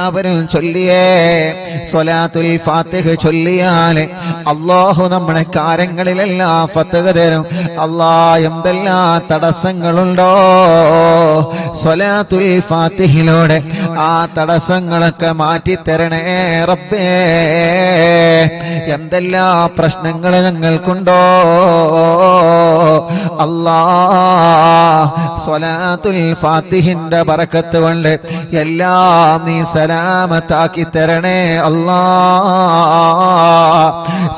അവരും ചൊല്ലിയേ സ്വലാത്തുൽ ഫാത്തിഹ ചൊല്ലിയാൽ അല്ലാഹു നമ്മുടെ കാര്യങ്ങളിലെല്ലാം ഫത്ഹ തരും. എന്തെല്ലാം തടസ്സങ്ങളുണ്ടോ സ്വലാത്തുൽ ഫാത്തിഹിലൂടെ ആ തടസ്സങ്ങളൊക്കെ മാറ്റിത്തരണേ റബ്ബേ. എന്തെല്ലാം പ്രശ്നങ്ങൾ ഞങ്ങൾക്കുണ്ടോ സ്വലാത്തുൽ ഫാത്തിഹിന്റെ ബറക്കത്ത് കൊണ്ട് എല്ലാം നീ സലാമത്താക്കി തരണേ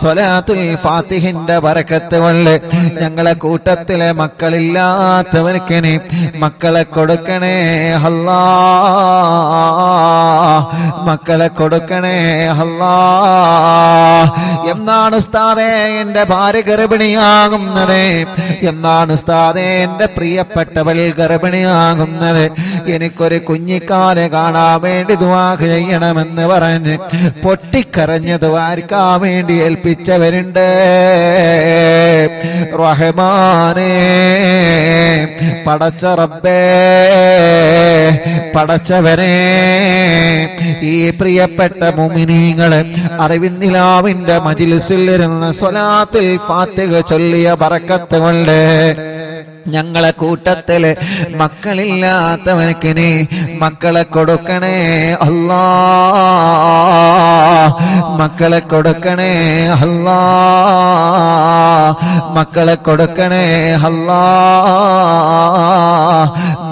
സ്വലാത്തുൽ ഫാത്തിഹിന്റെ ബറക്കത്ത് കൊണ്ട് ഞങ്ങളെ കൂട്ടത്തിലെ മക്കളില്ലാത്തവർക്ക് നീ മക്കളെ കൊടുക്കണേ മക്കളെ കൊടുക്കണേ എന്നാണ് ഉസ്താദേ എന്റെ ഭാര്യ ഗർഭിണിയാകുന്നത്? എന്നാണ് ഉസ്താദേ എന്റെ പ്രിയപ്പെട്ടവൾ ഗർഭിണിയാകുന്നത്? എനിക്കൊരു കുഞ്ഞിക്കാലെ കാണാൻ വേണ്ടി ദുആ ചെയ്യണമെന്ന് പറഞ്ഞ് പൊട്ടിക്കരഞ്ഞ് ദുആർക്കാൻ വേണ്ടി ഏൽപ്പിച്ചവരുണ്ട്. റഹ്മാനേ, പടച്ച റബ്ബേ, പടച്ചവനെ, ഈ പ്രിയപ്പെട്ട മുഅ്മിനീങ്ങളെ അറിവിന്നിലാവിന്റെ മജ്ലിസിൽ ഇരുന്ന് സ്വലാത്തുൽ ഫാത്തിഹ ചൊല്ലിയ ബറക്കത്ത് കൊണ്ട് ഞങ്ങളെ കൂട്ടത്തില് മക്കളില്ലാത്തവനക്ക് നീ മക്കളെ കൊടുക്കണേ മക്കളെ കൊടുക്കണേ മക്കളെ കൊടുക്കണേ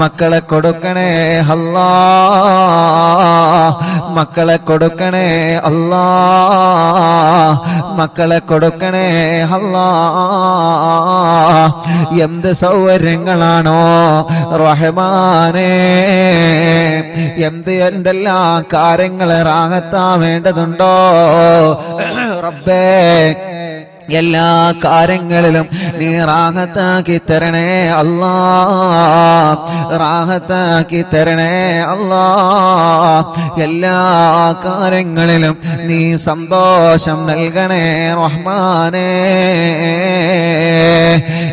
മക്കളെ കൊടുക്കണേ മക്കളെ കൊടുക്കണേ മക്കളെ കൊടുക്കണേ എന്ത് സൗകര്യങ്ങളാണോ റഹ്മാനേ, എന്തെല്ലാം കാര്യങ്ങൾ റാഹത്താൻ വേണ്ടതുണ്ടോ റബ്ബേ. എല്ലാ കാര്യങ്ങളിലും നീ റാഹത്താക്കി തരണേ റാഹത്താക്കി തരണേ എല്ലാ കാര്യങ്ങളിലും നീ സന്തോഷം നൽകണേ റഹ്മാനേ.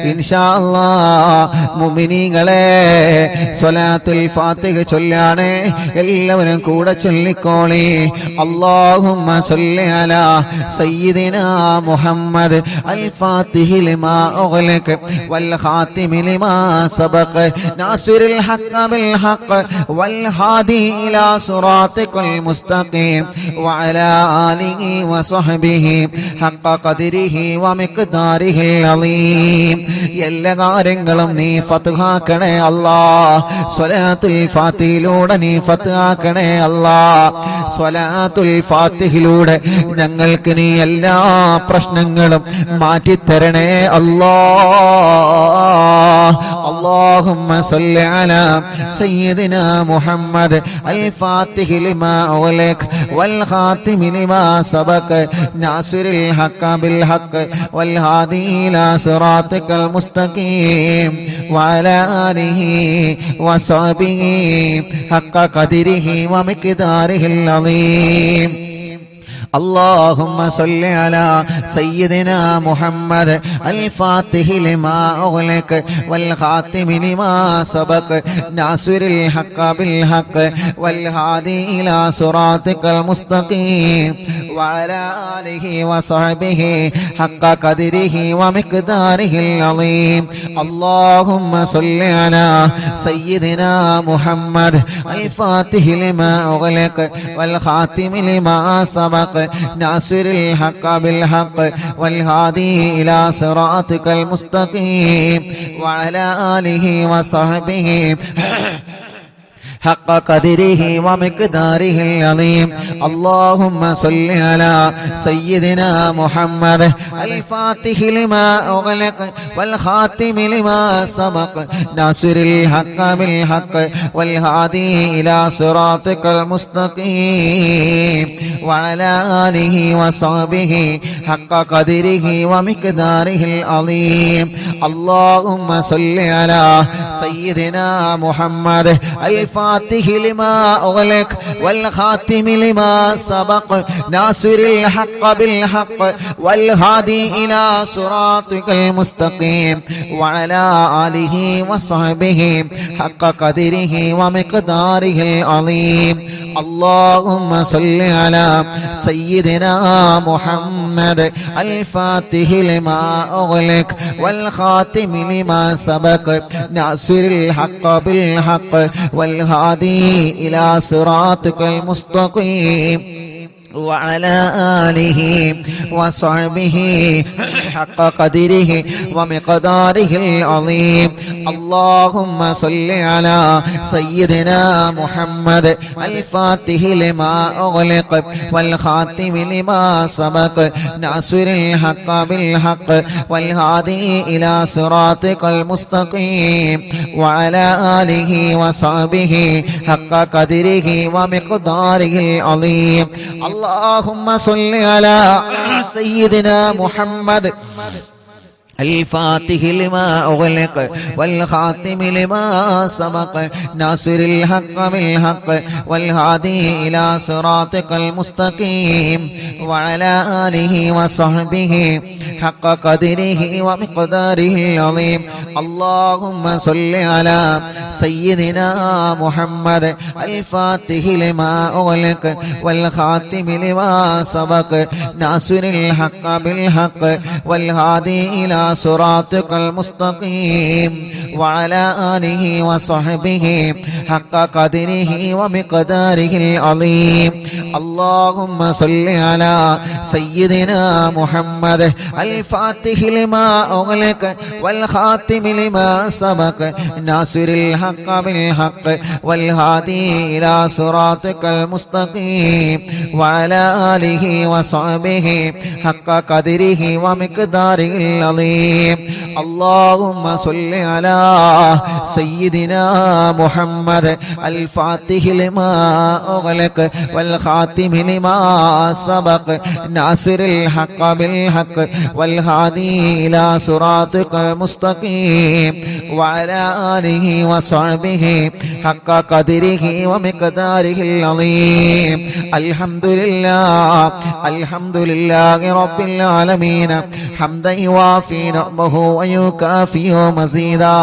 ഇൻഷാ അല്ലാഹ് മുഅ്മിനീങ്ങളെ സ്വലാത്തുൽ ഫാത്തിഹ ചൊല്ലാണ് എല്ലാവരും കൂടെ ചൊല്ലിക്കോളി. അല്ലാഹുമ്മ സ്വല്ലി അലാ സയ്യിദിനാ മുഹമ്മദ് الفاتح لما أغلق والخاتم لما سبق ناصر الحق بالحق والهادي إلى صراطك المستقيم وعلى آله وصحبه حق قدره ومقداره العظيم. എല്ലാ കാര്യങ്ങളും നീ ഫത്ഹാക്കണേ സ്വലാത്തുൽ ഫാത്തിഹിലൂടെ നീ ഫത്ഹാക്കണേ സ്വലാത്തുൽ ഫാത്തിഹിലൂടെ ഞങ്ങൾക്ക് നീ എല്ലാ പ്രശ്നങ്ങളും മാറ്റിത്തരണേ اللهم صل على سيدنا محمد الفاتح لما أغلق والخاتم لما سبق ناصر الحق بالحق والهادي إلى صراطك المستقيم وعلى آله وصحبه حق قدره ومقداره العظيم. اللهم صل على سيدنا محمد الفاتح لما أغلق والخاتم لما سبق ناصر الحق بالحق والهادي إلى صراطك المستقيم وعلى آله وصحبه حق قدره ومقداره العظيم. اللهم صل على سيدنا محمد الفاتح لما أغلق والخاتم لما سبق ناصر الحق بالحق والهادي إلى صراطك المستقيم وعلى آله وصحبه حق قدره ومقداره العظيم. اللهم صل على سيدنا محمد الفاتح لما أغلق والخاتم لما سبق ناصر الحق بالحق والهادي إلى صراطك المستقيم وعلى آله وصحبه حق قدره ومقداره العظيم. اللهم صل على سيدنا محمد الفاتح الفاتح لما أغلق والخاتم لما سبق ناصر الحق بالحق والهادي إلى صراطك المستقيم وعلى آله وصحبه حق قدره ومقداره العظيم. اللهم صل على سيدنا محمد الفاتح لما أغلق والخاتم لما سبق ناصر الحق بالحق والهادي إلى صراطك المستقيم وعلى آله وصحبه حق قدره ومقداره العظيم. اللهم صل على سيدنا محمد الفاتح لما أغلق والخاتم لما سبق ناصر الحق بالحق والهادي إلى صراطك المستقيم وعلى آله وصحبه حق قدره ومقداره العظيم. اللهم صل على سيدنا محمد الفاتح لما أغلق والخاتم لما سبق ناصر الحق بالحق والهادي إلى صراطك المستقيم وعلى آله وصحبه حق قدره ومقداره العظيم. اللهم صل على سيدنا محمد الفاتح لما أغلق والخاتم لما سبق ناصر الحق بالحق والهادي إلى صراطك المستقيم وعلى آله وصحبه حق قدره ومقداره العظيم. اللهم صل على سيدنا محمد الفاتح لما أغلق والخاتم لما سبق ناصر الحق بالحق والهادي إلى صراطك المستقيم وعلى آله وصحبه حق قدره ومقداره العظيم. اللهم صل على سيدنا محمد الفاتح لما أغلق والخاتم لما سبق ناصر الحق بالحق والهادي إلى صراطك المستقيم وعلى آله وصحبه حق قدره ومقداره العظيم. الحمد لله الحمد لله رب العالمين حمدا يوافي نعمه ويكافئ مزيدا.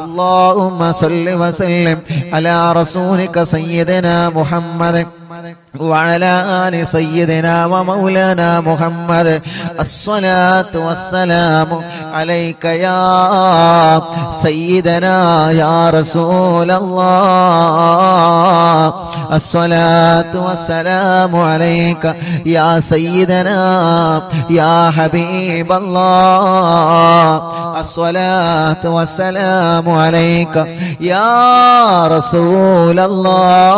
اللهم صل وسلم على رسولك سيدنا محمد وعلى آل سيدنا ومولانا محمد. الصلاة والسلام عليك يا سيدنا يا رسول الله. الصلاة والسلام عليك يا سيدنا يا حبيب الله. الصلاة والسلام عليك يا رسول الله.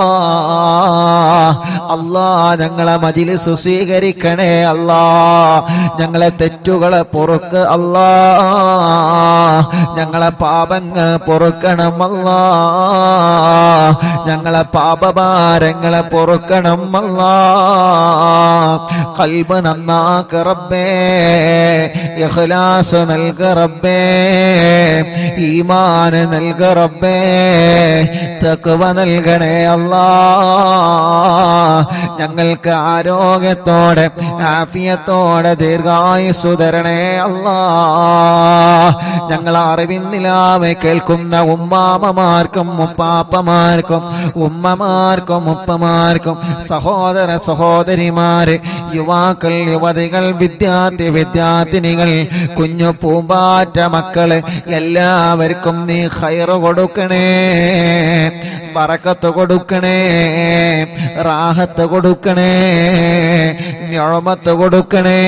അല്ലാഹ് ഞങ്ങളെ മജ്‌ലിസ് സ്വീകരിക്കണേ അല്ലാഹ്. ഞങ്ങളെ തെറ്റുകളെ പൊറുക്ക് അല്ലാഹ്. ഞങ്ങളെ പാപങ്ങൾ പൊറുക്കണം അല്ലാഹ്. ഞങ്ങളെ പാപഭാരങ്ങളെ പൊറുക്കണം അല്ലാഹ്. ഖൽബ് നന്നാക്ക് റബ്ബേ, ഇഖ്ലാസ് നൽക റബ്ബേ, ഈമാൻ നൽക റബ്ബേ, തഖ്വ നൽകണേ അല്ലാഹ്. ഞങ്ങൾക്ക് ആരോഗ്യത്തോടെ ആഫിയത്തോടെ ദീർഘായുസ്സു തരണേ അല്ലാഹ്. ഞങ്ങൾ അറിവിന്നിലാവെ കേൾക്കുന്ന ഉമ്മാമമാർക്കും ഉപ്പാപ്പമാർക്കും ഉമ്മമാർക്കും ഉപ്പമാർക്കും സഹോദര സഹോദരിമാര്, യുവാക്കൾ യുവതികൾ, വിദ്യാർത്ഥി വിദ്യാർത്ഥിനികൾ, കുഞ്ഞു പൂമ്പാറ്റ മക്കള് എല്ലാവർക്കും നീ ഖൈറ് കൊടുക്കണേ, ബറക്കത്ത് കൊടുക്കണേ, റാഹത്ത് കൊടുക്കണേ, നിഅമത്ത് കൊടുക്കണേ,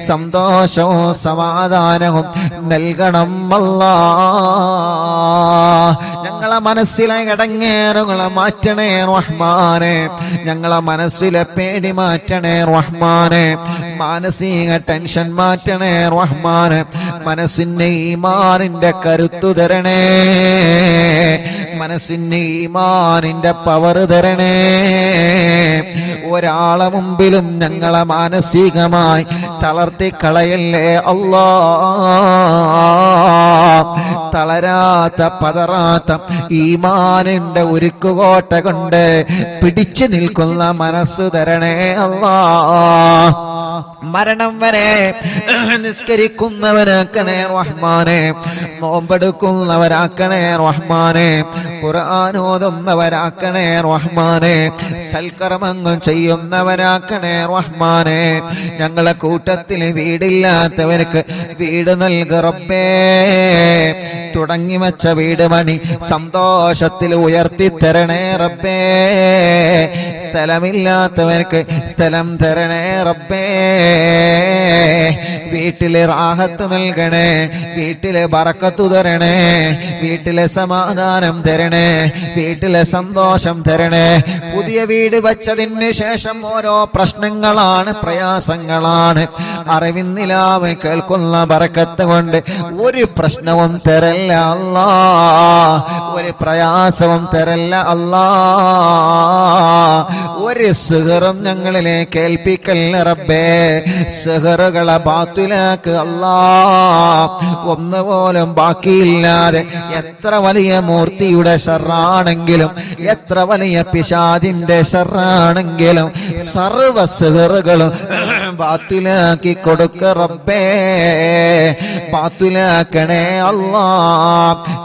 സന്തോഷവും സമാധാനവും നൽകണം അല്ലാഹ്. ഞങ്ങളെ മനസ്സിലെ ഇടങ്ങേറുകളെ മാറ്റണേ റഹ്മാനെ. ഞങ്ങളെ മനസ്സിലെ പേടി മാറ്റണേ റഹ്മാനെ. മാനസിക ടെൻഷൻ മാറ്റണേ റഹ്മാനെ. മനസ്സിന് ഈമാനിന്റെ കരുത്തു തരണേ, മനസ്സിന് ഈമാനിന്റെ പവർ തരണേ. ഒരാളെ മുമ്പിലും ഞങ്ങളെ മാനസികമായി തളർത്തി കളയല്ലേ അല്ലാഹ്. തളരാത്ത പതറാത്ത ഈമാനിന്റെ ഉരുക്കുകോട്ട കൊണ്ട് പിടിച്ചു നിൽക്കുന്ന മനസ്സു തരണേ അല്ലാ. മരണം വരെ നിസ്കരിക്കുന്നവരാക്കണേ റഹ്മാനെ, നോമ്പെടുക്കുന്നവരാക്കണേ റഹ്മാനെ, ഖുർആൻ ഓതുന്നവരാക്കണേ റഹ്മാനെ, സൽക്കർമ്മങ്ങൾ ചെയ്യുന്നവരാക്കണേ റഹ്മാനെ. ഞങ്ങളെ കൂട്ടത്തിൽ വീടില്ലാത്തവർക്ക് വീട് നൽകു റബ്ബേ. തുടങ്ങി വച്ച വീട് മണി സന്തോഷത്തിൽ ഉയർത്തി തരണേ റബ്ബേ. സ്ഥലമില്ലാത്തവർക്ക് സ്ഥലം തരണേ റബ്ബേ. വീട്ടിലെ റാഹത്ത് നൽകണേ, വീട്ടിലെ ബറക്കത്ത് തരണേ, വീട്ടിലെ സമാധാനം തരണേ, വീട്ടിലെ സന്തോഷം തരണേ. പുതിയ വീട് വച്ചതിന് ശേഷം ഓരോ പ്രശ്നങ്ങളാണ്, പ്രയാസങ്ങളാണ്. അറിവിന്നിലാവ് കേൾക്കുന്ന ബറക്കത്ത് കൊണ്ട് ഒരു പ്രശ്നവും തരല്ല അല്ലാ, ഒരു പ്രയാസവും തരല്ല അല്ലാ. ഒരു സിഹറും ഞങ്ങളിലെ കേൾപ്പിക്കല്ല റബ്ബേ. സിഹറുകളെ ബാത്തിലാക്ക് അല്ലാ. ഒന്നുപോലും ബാക്കിയില്ലാതെ എത്ര വലിയ മൂർത്തിയുടെ ശർറാണെങ്കിലും, എത്ര വലിയ പിശാചിന്റെ ശർറാണെങ്കിലും സർവ സിഹറുകളും ബാത്തിലാക്കി കൊടുക്ക റബ്ബേ. ബാത്തിലാക്കണേ അല്ലാ.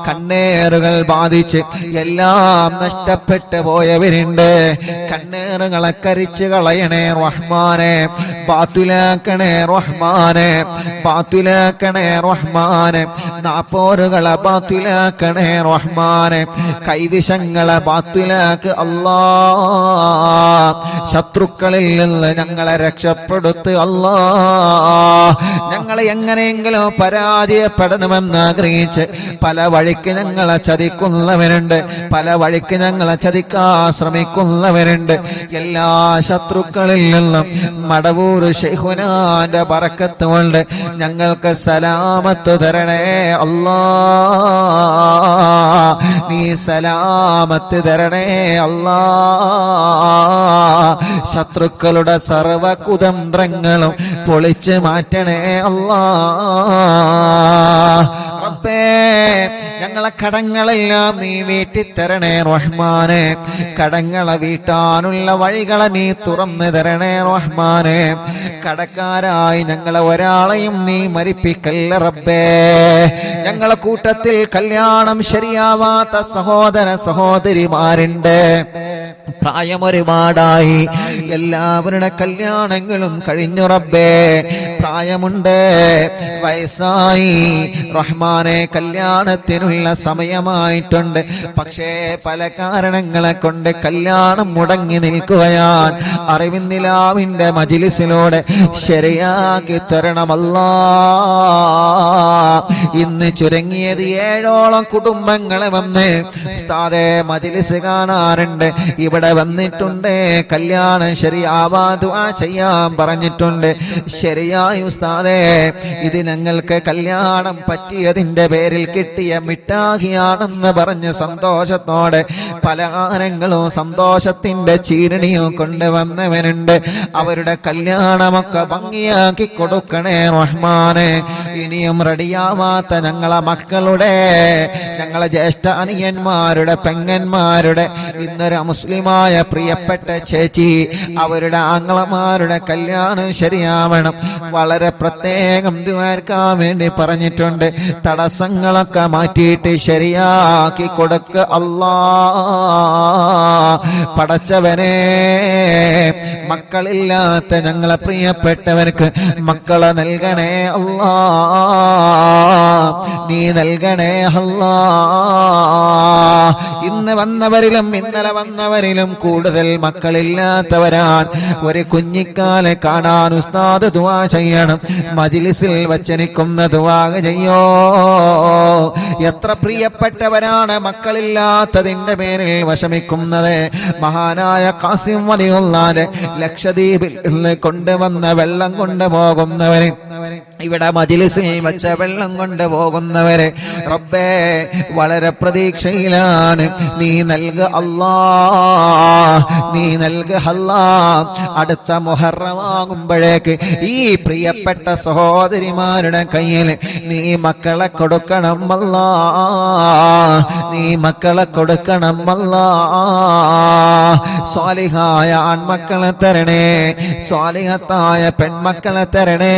കണ്ണേറുകൾ ബാധിച്ച് എല്ലാം നഷ്ടപ്പെട്ടു പോയവരുണ്ട്. കണ്ണേറുകളെ കരിച്ചു കളയണേ റഹ്മാനെ. ബാത്തിലാക്കണേ റഹ്മാനെ, ബാത്തിലാക്കണേ റഹ്മാനെ. നാപ്പോറുകളെ ബാത്തിലാക്കണേ റഹ്മാനെ. കൈവിഷങ്ങളെ ബാത്തിലാക്ക് അല്ലാ. ശത്രുക്കളിൽ നിന്ന് ഞങ്ങളെ രക്ഷപ്പെടുത്ത് അല്ലാ. ഞങ്ങളെ എങ്ങനെയെങ്കിലും പരാജയപ്പെടണമെന്ന് ആഗ്രഹിച്ച് പല വഴിക്ക് ഞങ്ങളെ ചതിക്കുന്നവരുണ്ട്, പല വഴിക്ക് ഞങ്ങളെ ചതിക്കാൻ ശ്രമിക്കുന്നവരുണ്ട്. എല്ലാ ശത്രുക്കളിൽ നിന്നും മടവൂർ ശൈഖുനാന്റെ ബറക്കത്ത് കൊണ്ട് ഞങ്ങൾക്ക് സലാമത്ത് തരണേ അല്ലാ. നീ സലാമത്ത് തരണേ അല്ലാ. ശത്രുക്കളുടെ സർവ കുതന്ത്രങ്ങളും പൊളിച്ച് മാറ്റണേ അല്ലാ. റബ്ബേ, ഞങ്ങളെ കടങ്ങളെല്ലാം നീ വീട്ടിത്തരണേ റഹ്മാനെ. കടങ്ങളെ വീട്ടാനുള്ള വഴികളെ നീ തുറന്നു തരണേ റഹ്മാനെ. കടക്കാരായി ഞങ്ങളെ ഒരാളെയും നീ മരിപ്പിക്കല്ല റബ്ബേ. ഞങ്ങളെ കൂട്ടത്തിൽ കല്യാണം ശരിയാവാത്ത സഹോദര സഹോദരിമാരുണ്ട്. പ്രായം ഒരുപാടായി, എല്ലാവരുടെ കല്യാണങ്ങളും കഴിഞ്ഞു റബ്ബേ. പ്രായമുണ്ട്, വയസ്സായി റഹ്മാനെ, കല്യാണത്തിനുള്ള സമയമായിട്ടുണ്ട്. പക്ഷേ പല കാരണങ്ങളെ കൊണ്ട് കല്യാണം മുടങ്ങി നിൽക്കുകയാൻ. അറിവിന്നിലാവിന്റെ മജ്‌ലിസിലൂടെ ശരിയാക്കി തരണമല്ലാ. ഇന്ന് ചുരുങ്ങിയത് 7ഓളം കുടുംബങ്ങളെ വന്ന് ഉസ്താദേ മജ്‌ലിസ് കാണാറുണ്ട്, ഇവിടെ വന്നിട്ടുണ്ട്. കല്യാണം ശരിയാവാ ദുആ ചെയ്യാൻ പറഞ്ഞിട്ടുണ്ട്. ശരിയായി ഉസ്താദേ, ഇത് ഞങ്ങൾക്ക് കല്യാണം പറ്റിയതിന്റെ പേരിൽ കിട്ടിയ മിഠായിയാണെന്ന് പറഞ്ഞ് സന്തോഷത്തോടെ പലഹാരങ്ങളും സന്തോഷത്തിന്റെ ചീരണിയും കൊണ്ടുവന്നവനുണ്ട്. അവരുടെ കല്യാണമൊക്കെ ഭംഗിയാക്കി കൊടുക്കണേ റഹ്മാനെ. ഇനിയും റെഡിയാവാത്ത ഞങ്ങളെ മക്കളുടെ, ഞങ്ങളെ ജ്യേഷ്ഠ അനിയന്മാരുടെ, പെങ്ങന്മാരുടെ, ഇന്നൊരു മുസ്ലിമായ പ്രിയപ്പെട്ട ചേച്ചി, അവരുടെ ആങ്ങളമാരുടെ കല്യാണം ശരിയാവണം. വളരെ പ്രത്യേകം ദുആർക്കാൻ വേണ്ടി പറഞ്ഞിട്ടുണ്ട്. തടസ്സങ്ങളൊക്കെ മാറ്റിയിട്ട് ശരിയാക്കി കൊടുക്ക അല്ലാ. പടച്ചവനെ, മക്കളില്ലാത്ത ഞങ്ങളെ പ്രിയപ്പെട്ടവർക്ക് മക്കളെ നൽകണേ അല്ലാ. നീ നൽകണേ അല്ലാ. ഇന്ന് വന്നവരിലും ഇന്നലെ വന്നവരിലും കൂടുതൽ മക്കളില്ലാത്തവരാൻ. ഒരു കുഞ്ഞിക്കാലെ കാണാൻ ഉസ്താദ് ദുആ ചെയ്യണം. മജ്‌ലിസിൽ വച്ചനിക്കുന്ന ദുആ ചെയ്യോ. എത്ര പ്രിയപ്പെട്ടവരാണ് മക്കളില്ലാത്തതിന്റെ പേരിൽ വിഷമിക്കുന്നത്. മഹാനായ ഖാസിം വലിയുള്ളാന്റെ ലക്ഷദ്വീപിൽ നിന്ന് കൊണ്ടുവന്ന വെള്ളം കൊണ്ടുപോകുന്നവര് ഇവിടെ മജ്‌ലിസിൽ വച്ച വെള്ളം കൊണ്ട് പോകുന്നവരെ റബ്ബേ വളരെ പ്രതീക്ഷയിലാണ്. നീ നൽക അല്ലാ, നീ നൽക അല്ലാ. അടുത്ത മുഹറമാകുമ്പോഴേക്ക് ഈ പ്രിയപ്പെട്ട സഹോദരിമാരുടെ കയ്യിൽ നീ മക്കളെ കൊടുക്കണം അല്ലാ, നീ മക്കളെ കൊടുക്കണം അല്ലാ. സ്വാലിഹായ ആൺമക്കളെ തരണേ, സ്വാലിഹത്തായ പെൺമക്കളെ തരണേ.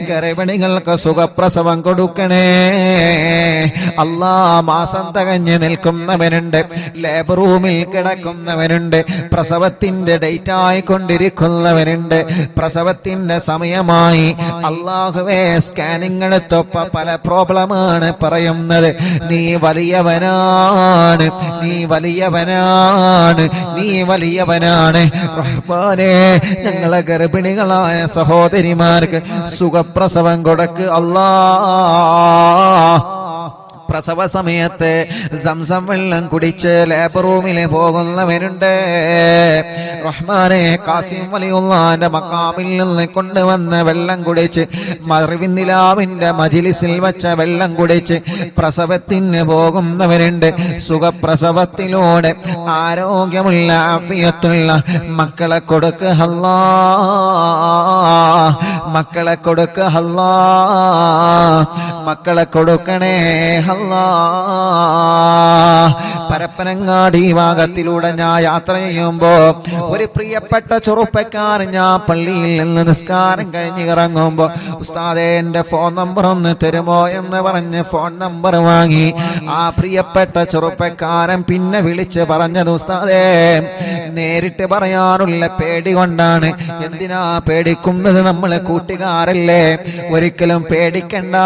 ഗർഭിണികൾക്ക് സുഖപ്രസവം കൊടുക്കണേ അല്ലാ. മാസം തികഞ്ഞ് നിൽക്കുന്നവനുണ്ട്, ലേബർ റൂമിൽ കിടക്കുന്നവനുണ്ട്, പ്രസവത്തിന്റെ ഡേറ്റ് ആയിക്കൊണ്ടിരിക്കുന്നവനുണ്ട്, പ്രസവത്തിന്റെ സമയമായി. അല്ലാഹുവേ, സ്കാനിങ് എടുത്തപ്പോ പല പ്രോബ്ലമാണ് പറയുന്നത്. നീ വലിയവനാണ്, നീ വലിയവനാണ്, നീ വലിയവനാണ് റഹ്മാനേ. ഞങ്ങളെ ഗർഭിണികളായ സഹോദരിമാർക്ക് സുഖപ്രസവം കൊടുക്ക് അല്ലാ. പ്രസവ സമയത്ത് സംസം വെള്ളം കുടിച്ച് ലേബർ റൂമിൽ പോകുന്നവരുണ്ട് റഹ്മാനെ. കാസിം വലിയുള്ളാന്റെ മക്കാമിൽ നിന്ന് കൊണ്ടുവന്ന വെള്ളം കുടിച്ച്, മറിവിന്നിലാവിന്റെ മജ്‌ലിസിൽ വച്ച വെള്ളം കുടിച്ച് പ്രസവത്തിന് പോകുന്നവരുണ്ട്. സുഖപ്രസവത്തിലൂടെ ആരോഗ്യമുള്ള ആഫിയത്തുള്ള മക്കളെ കൊടുക്ക് അല്ലാ, മക്കളെ കൊടുക്ക് അല്ലാ, മക്കളെ കൊടുക്കണേ അല്ലാ. പരപ്പനങ്ങാടി ഭാഗത്തിലൂടെ ഞാൻ യാത്ര ചെയ്യുമ്പോ ഒരു പ്രിയപ്പെട്ട ചെറുപ്പക്കാരൻ, ഞാൻ പള്ളിയിൽ നിന്ന് നിസ്കാരം കഴിഞ്ഞ് ഇറങ്ങുമ്പോ, ഉസ്താദേ എന്റെ ഫോൺ നമ്പർ ഒന്ന് തരുമോ എന്ന് പറഞ്ഞ് ഫോൺ നമ്പർ വാങ്ങി. ആ പ്രിയപ്പെട്ട ചെറുപ്പക്കാരൻ പിന്നെ വിളിച്ച് പറഞ്ഞത്, ഉസ്താദേ നേരിട്ട് പറയാനുള്ള പേടി കൊണ്ടാണ്. എന്തിനാ പേടിക്കുന്നത്? നമ്മളെ കൂട്ടുകാരല്ലേ, ഒരിക്കലും പേടിക്കണ്ട.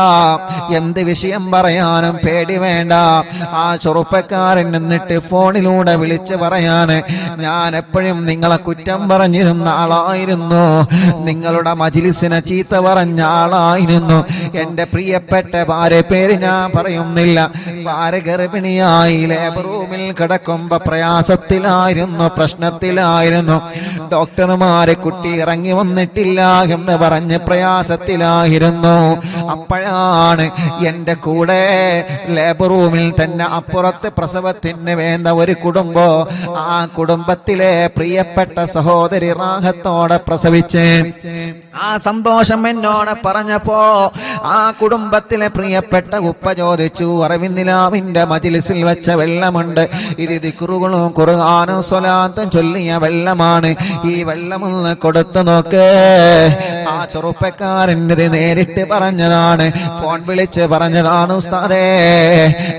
എന്ത് വിഷയം പറയാനും പേടി വേണ്ട. ആ ചെറുപ്പക്കാരൻ എന്നിട്ട് ഫോണിലൂടെ വിളിച്ച് പറയാണ്, ഞാൻ എപ്പോഴും നിങ്ങളെ കുറ്റം പറഞ്ഞിരുന്ന ആളായിരുന്നു, നിങ്ങളുടെ മജ്‌ലിസിനെ ചീത്ത പറഞ്ഞ ആളായിരുന്നു. എന്റെ പ്രിയപ്പെട്ട ഭാര്യ പേര് ഞാൻ പറയുന്നില്ല, ഭാര്യ ഗർഭിണിയായി ലേബർ റൂമിൽ കിടക്കുമ്പോ പ്രയാസത്തിലായിരുന്നു, പ്രശ്നത്തിലായിരുന്നു. ഡോക്ടർമാരെ കുട്ടി ഇറങ്ങി വന്നിട്ടില്ല എന്ന് പറഞ്ഞ് പ്രയാസത്തിലായിരുന്നു. അപ്പോഴാണ് എന്റെ കൂടെ ലേബർ റൂമിൽ തന്നെ അപ്പുറത്ത് പ്രസവത്തിന് വേണ്ട ഒരു കുടുംബം, ആ കുടുംബത്തിലെ പ്രിയപ്പെട്ട സഹോദരി റാഹത്തോടെ പ്രസവിച്ച് ആ സന്തോഷം എന്നോട് പറഞ്ഞപ്പോ ആ കുടുംബത്തിലെ പ്രിയപ്പെട്ട ഉപ്പ ചോദിച്ചു, അറിവിന്നിലാവിന്റെ മജ്‌ലിസിൽ വെച്ച വെള്ളമുണ്ട്, ഇത് ദിക്റുകളും ഖുർആനും സ്വലാത്തും ചൊല്ലിയ വെള്ളമാണ്, ഈ വെള്ളമൊന്ന് കൊടുത്തു നോക്ക്. ആ ചെറുപ്പക്കാരൻ്റെ നേരിട്ട് പറഞ്ഞതാണ്, ഫോൺ വിളിച്ച് പറഞ്ഞതാണ് ഉസ്താദേ.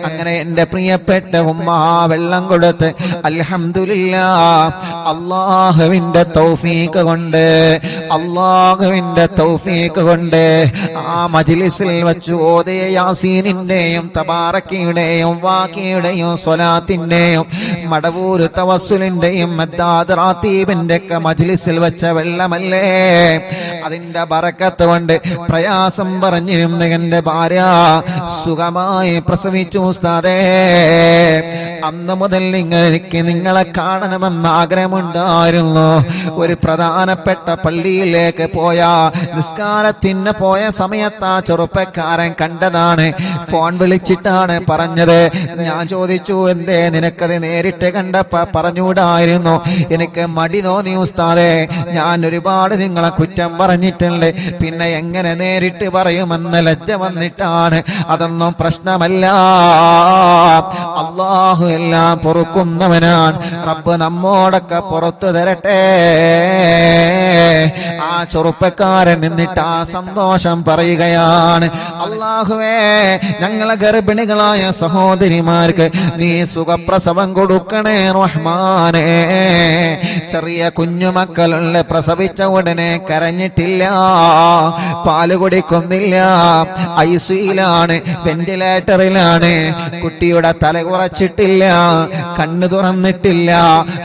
അങ്ങനെ എന്റെ പ്രിയപ്പെട്ട ഉമ്മ വെള്ളം കൊടുത്ത് അൽഹംദുലില്ലാഹ്, അല്ലാഹുവിന്റെ തൗഫീഖ് കൊണ്ട്, അല്ലാഹുവിന്റെ തൗഫീഖ് കൊണ്ട് ആ മജ്‌ലിസിൽ വെച്ച് ഓതിയ യാസീനിന്റെയും തബാറക്കയുടെയും വാഖിയുടെയും സ്വലാത്തിന്റെയും മടവൂര് തവസ്സുലിന്റെയും മദ്ദാദ് റാത്തീബിന്റെ ഒക്കെ മജ്‌ലിസിൽ വെച്ച വെള്ളമല്ലേ, അതിന്റെ ബറക്കത്ത് കൊണ്ട് പ്രയാസം പറഞ്ഞിരുന്ന എന്റെ ഭാര്യ സുഖമായി പ്രസവിച്ചു ഉസ്താദേ. അന്ന് മുതൽ എനിക്ക് നിങ്ങളെ കാണണമെന്ന് ആഗ്രഹമുണ്ടായിരുന്നു. ഒരു പ്രധാനപ്പെട്ട പള്ളിയിലേക്ക് പോയ നിസ്കാരത്തിന് പോയ സമയത്ത് ആ ചെറുപ്പക്കാരൻ കണ്ടതാണ്, ഫോൺ വിളിച്ചിട്ടാണ് പറഞ്ഞത്. ഞാൻ ചോദിച്ചു, എന്തേ നിനക്കത് നേരിട്ട് കണ്ടപ്പോ പറഞ്ഞുകൂടായിരുന്നു? എനിക്ക് മടി തോന്നി ഉസ്താദേ, ഞാൻ ഒരുപാട് നിങ്ങളെ കുറ്റം പറഞ്ഞിട്ടുണ്ട്, പിന്നെ എങ്ങനെ നേരിട്ട് പറയുമെന്ന് ലജ്ജ വന്നിട്ടാണ്. അതൊന്നും പ്രശ്നമല്ല, അല്ലാഹു എല്ലാം പൊറുക്കുന്നവനാണ്. റബ്ബ് നമ്മോടൊക്കെ പുറത്തു തരട്ടെ. ആ ചെറുപ്പക്കാരൻ എന്നിട്ട് ആ സന്തോഷം പറയുകയാണ്, അല്ലാഹുവേ ഞങ്ങളെ ഗർഭിണികളായ സഹോദരിമാർക്ക് നീ സുഖപ്രസവം കൊടുക്കണേ റഹ്മാനേ. ചെറിയ കുഞ്ഞുമക്കളുള്ള പ്രസവിച്ച ഉടനെ കരഞ്ഞിട്ടില്ല, പാല് കുടിക്കുന്നില്ല, ഐസിയിലാണ്, വെന്റിലേറ്ററിലാണ്, കുട്ടിയുടെ തല കുറച്ചിട്ടില്ല, കണ്ണു തുറന്നിട്ടില്ല,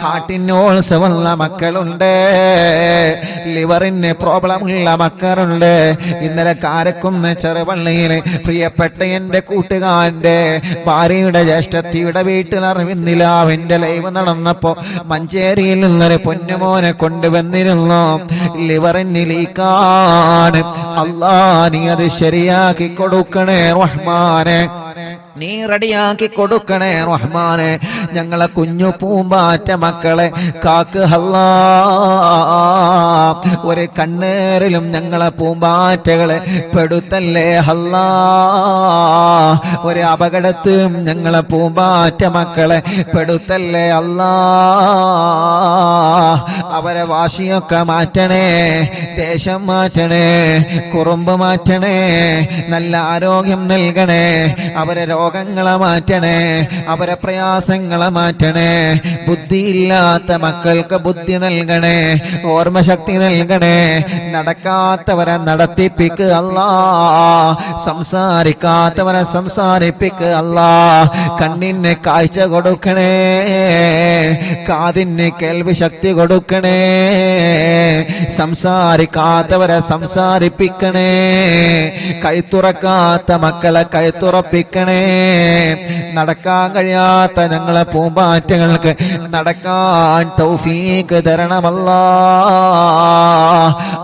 ഹാർട്ടിന് ഓൾസ് വന്ന മക്കളുണ്ട്, ലിവറിന് പ്രോബ്ലം പ്രോബ്ലമുള്ള മക്കളുണ്ട്. ഇന്നലെ കാരക്കുന്ന് ചെറുപള്ളിയിൽ പ്രിയപ്പെട്ട എന്റെ കൂട്ടുകാരന്റെ ഭാര്യയുടെ ജ്യേഷ്ഠത്തിയുടെ വീട്ടിൽ അറിവിന്നിലാവിന്റെ ലൈവ് നടന്നപ്പോ മഞ്ചേരിയിൽ നിന്നൊരു പൊന്നുമോനെ കൊണ്ടുവന്നിരുന്നു. ലിവറിന് ലീക്കാണ്. അല്ലാ നീ അത് ശരിയാക്കി കൊടുക്കണേ റഹ്മാനെ, നീ റെഡിയാക്കി കൊടുക്കണേ റഹ്മാനെ. ഞങ്ങളെ കുഞ്ഞു പൂമ്പാറ്റ മക്കളെ കാക്ക് അല്ലാ. ഒരു കണ്ണേറിലും ഞങ്ങളെ പൂമ്പാറ്റകളെ പെടുത്തല്ലേ അല്ലാ. ഒരു അപകടത്തിലും ഞങ്ങളെ പൂമ്പാറ്റ മക്കളെ പെടുത്തല്ലേ അല്ലാ. അവരെ വാശിയൊക്കെ മാറ്റണേ, ദേശം മാറ്റണേ, കുറുമ്പ് മാറ്റണേ, നല്ല ആരോഗ്യം നൽകണേ, അവരെ രോഗങ്ങളെ മാറ്റണേ, അവരെ പ്രയാസങ്ങളെ മാറ്റണേ. ബുദ്ധിയില്ലാത്ത മക്കൾക്ക് ബുദ്ധി നൽകണേ, ഓർമ്മശക്തി നൽകണേ. നടക്കാത്തവരെ നടത്തിപ്പിക്കുക അല്ലാ, സംസാരിക്കാത്തവരെ സംസാരിപ്പിക്കുക അല്ലാ. കണ്ണിന് കാഴ്ച കൊടുക്കണേ, കാതിന് കേൾവി ശക്തി കൊടുക്കണേ, സംസാരിക്കാത്തവരെ സംസാരിപ്പിക്കണേ, കഴുത്തുറക്കാത്ത മക്കളെ കഴുത്തുറപ്പിക്കണേ. നടക്കാൻ കഴിയാത്ത ഞങ്ങളെ പൂമ്പാറ്റകൾക്ക് നടക്കാൻ തൗഫീക്ക് തരണമല്ലാ.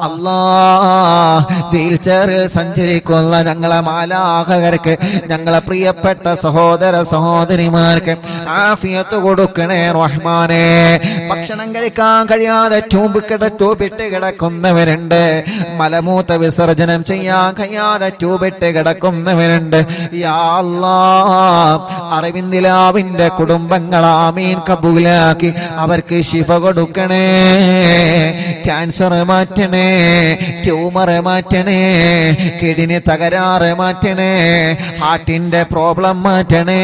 അല്ലാ, വീൽചെയറിൽ സഞ്ചരിക്കുന്ന ഞങ്ങളെ മാലാഖകർക്ക്, ഞങ്ങളെ പ്രിയപ്പെട്ട സഹോദര സഹോദരിമാർക്ക് ആഫിയത്ത് കൊടുക്കണേ റഹ്മാനെ. ഭക്ഷണം കഴിക്കാൻ കഴിയാതെ ട്യൂബിട്ട് കിടക്കുന്നവരുണ്ട്, മലമൂത്ര വിസർജനം ചെയ്യാൻ കഴിയാതെ ട്യൂബിട്ട് കിടക്കുന്നവരുണ്ട്. യാ അല്ലാഹ്, അറിവിന്ദിലാവിന്റെ കുടുംബങ്ങൾ ആമീൻ കബൂലാക്കി അവർക്ക് ശിഫ കൊടുക്കണേ. ക്യാൻസർ മാറ്റണേ, ട്യൂമർ മാറ്റണേ, കിഡ്നി തകരാറ് മാറ്റണേ, ഹാർട്ടിന്റെ പ്രോബ്ലം മാറ്റണേ,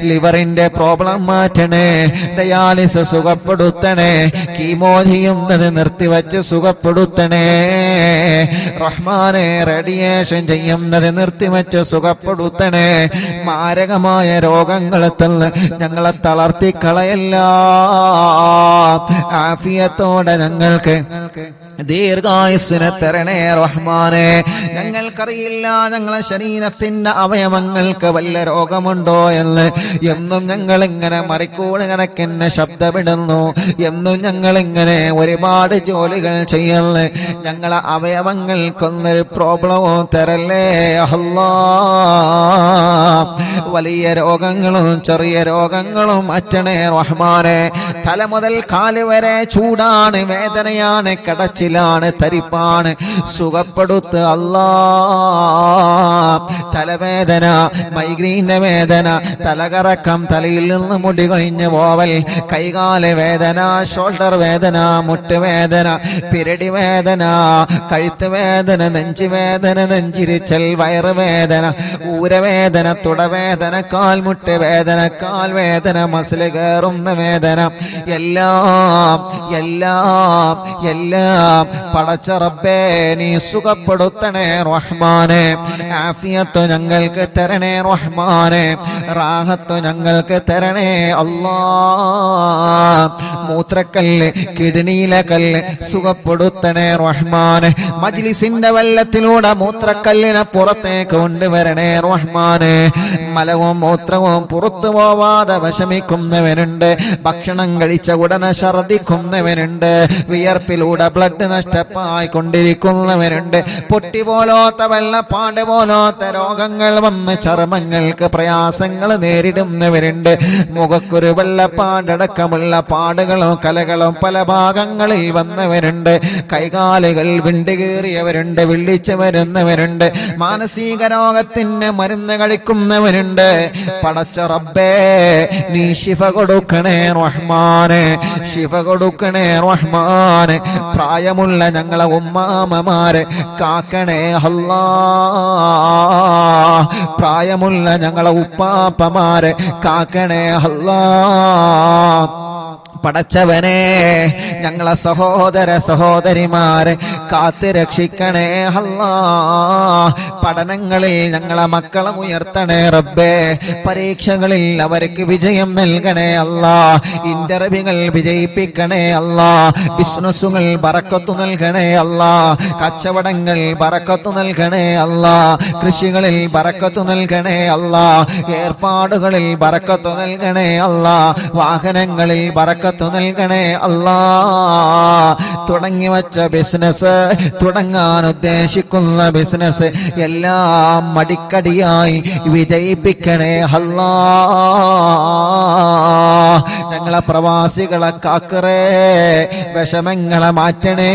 ലിവറിന്റെ പ്രോബ്ലം മാറ്റണേ, ഡയാലിസിസ് സുഖപ്പെടുത്തണേ, കീമോ ചെയ്യുന്നത് നിർത്തിവെച്ച് സുഖപ്പെടുത്തണേ റഹ്മാനെ. റേഡിയേഷൻ ചെയ്യുന്നത് നിർത്തിവെച്ച് സുഖപ്പെടുത്തണേ. മാരകമായ രോഗങ്ങളെ തന്ന് ഞങ്ങളെ തളർത്തിക്കളയല്ല. ആഫിയത്തോടെ ഞങ്ങൾക്ക് ദീർഘായുസ്സിനെ തരണേ റഹ്മാനെ. ഞങ്ങൾക്കറിയില്ല ഞങ്ങളെ ശരീരത്തിന്റെ അവയവങ്ങൾക്ക് വല്ല രോഗമുണ്ടോ എന്ന്. എന്നും ഞങ്ങളിങ്ങനെ മറിക്കൂട് കണക്കിന് ശബ്ദമിടുന്നു, എന്നും ഞങ്ങളിങ്ങനെ ഒരുപാട് ജോലികൾ ചെയ്യുന്നു. ഞങ്ങളെ അവയവങ്ങൾക്കൊന്നൊരു പ്രോബ്ലമോ തരല്ലേ അല്ലാ. വലിയ രോഗങ്ങളും ചെറിയ രോഗങ്ങളും മാറ്റണേ റഹ്മാനെ. തല മുതൽ കാല് വരെ ചൂടാണ്, വേദനയാണ്, കടച്ചിലാണ്, തരിപ്പാണ്, സുഖപ്പെടുത്ത് അല്ലാ. തലവേദന, മൈഗ്രീന്റെ വേദന, തലകറക്കം, തലയിൽ നിന്ന് മുടി കൊഴിഞ്ഞ് പോവൽ, കൈകാല് വേദന, ഷോൾഡർ വേദന, മുട്ടുവേദന, പിരടി വേദന, കഴുത്ത് വേദന, നെഞ്ചുവേദന, നെഞ്ചിരിച്ചൽ, വയറുവേദന, ഊരവേദന, തുടവേദന, കാൽമുട്ട് വേദന, കാൽവേദന, മസിൽ കയറുന്ന വേദന, എല്ലാം എല്ലാം എല്ലാം പടച്ച റബ്ബേ നീ സുഖപ്പെടുത്തണേ റഹ്മാനെ. ആഫിയത്ത് ഞങ്ങൾക്ക് തരണേ റഹ്മാനെ, റാഹത്ത് ഞങ്ങൾക്ക് തരണേ അല്ലാ. മൂത്രക്കല്ല്, കിഡ്നിയിലെ കല്ല് സുഖപ്പെടുത്തണേ റഹ്മാനെ. മജ്ലിസിന്റെ വെള്ളത്തിലൂടെ മൂത്രക്കല്ലിനെ പുറത്തേക്ക് കൊണ്ടുവരണേ റഹ്മാനെ. മലവും മൂത്രവും പുറത്തു പോവാതെ വിഷമിക്കുന്നവനുണ്ട്, ഭക്ഷണം കഴിച്ച ഉടനെ ഛർദിക്കുന്നവനുണ്ട്, വിയർപ്പിലൂടെ ബ്ലഡ് നഷ്ടമായി കൊണ്ടിരിക്കുന്നവരുണ്ട്, പൊട്ടി പോലോത്ത വെള്ളപ്പാട് പോലോത്ത രോഗങ്ങൾ വന്ന് ചർമ്മങ്ങൾക്ക് പ്രയാസങ്ങൾ നേരിടുന്നവരുണ്ട്, മുഖക്കൊരു വെള്ളപ്പാടടക്കമുള്ള പാടുകളും കലകളും പല ഭാഗങ്ങളിൽ വന്നവരുണ്ട്, കൈകാലുകൾ വിണ്ടുകീറിയവരുണ്ട്, വിളിച്ചു വരുന്നവരുണ്ട്, മാനസിക രോഗത്തിന് മരുന്ന് കഴിക്കുന്നവരുണ്ട്. പടച്ച റബ്ബേ നീ ശിഫ കൊടുക്കണേ റഹ്മാനെ, ശിഫ കൊടുക്കണേ റഹ്മാനെ. പ്രായമുള്ള ഞങ്ങളെ ഉമ്മാമമാരെ കാക്കണേ അല്ലാ. പ്രായമുള്ള ഞങ്ങളെ ഉപ്പാപ്പമാരെ കാക്കണേ അല്ലാ. പടച്ചവനെ ഞങ്ങളെ സഹോദര സഹോദരിമാരെ കാത്തു രക്ഷിക്കണേ അല്ലാ. പഠനങ്ങളിൽ ഞങ്ങളെ മക്കളെ ഉയർത്തണേ റബ്ബേ. പരീക്ഷകളിൽ അവർക്ക് വിജയം നൽകണേ അല്ലാ. ഇന്റർവ്യൂകൾ വിജയിപ്പിക്കണേ അല്ലാ. ബിസിനസ്സുകൾ ബറക്കത്ത് നൽകണേ അല്ലാ. കച്ചവടങ്ങൾ ബറക്കത്ത് നൽകണേ അല്ലാ. കൃഷികളിൽ ബറക്കത്ത് നൽകണേ അല്ലാ. ഏർപ്പാടുകളിൽ ബറക്കത്ത് നൽകണേ അല്ലാ. വാഹനങ്ങളിൽ ബറക്കത്ത് നൽകണേ അല്ലാ. തുടങ്ങി വച്ച ബിസിനസ്, തുടങ്ങാൻ ഉദ്ദേശിക്കുന്ന ബിസിനസ് എല്ലാം മടിക്കടിയായി വിജയിപ്പിക്കണേ അല്ലാ. ഞങ്ങളെ പ്രവാസികളെ കാക്കറേ, വിഷമങ്ങളെ മാറ്റണേ,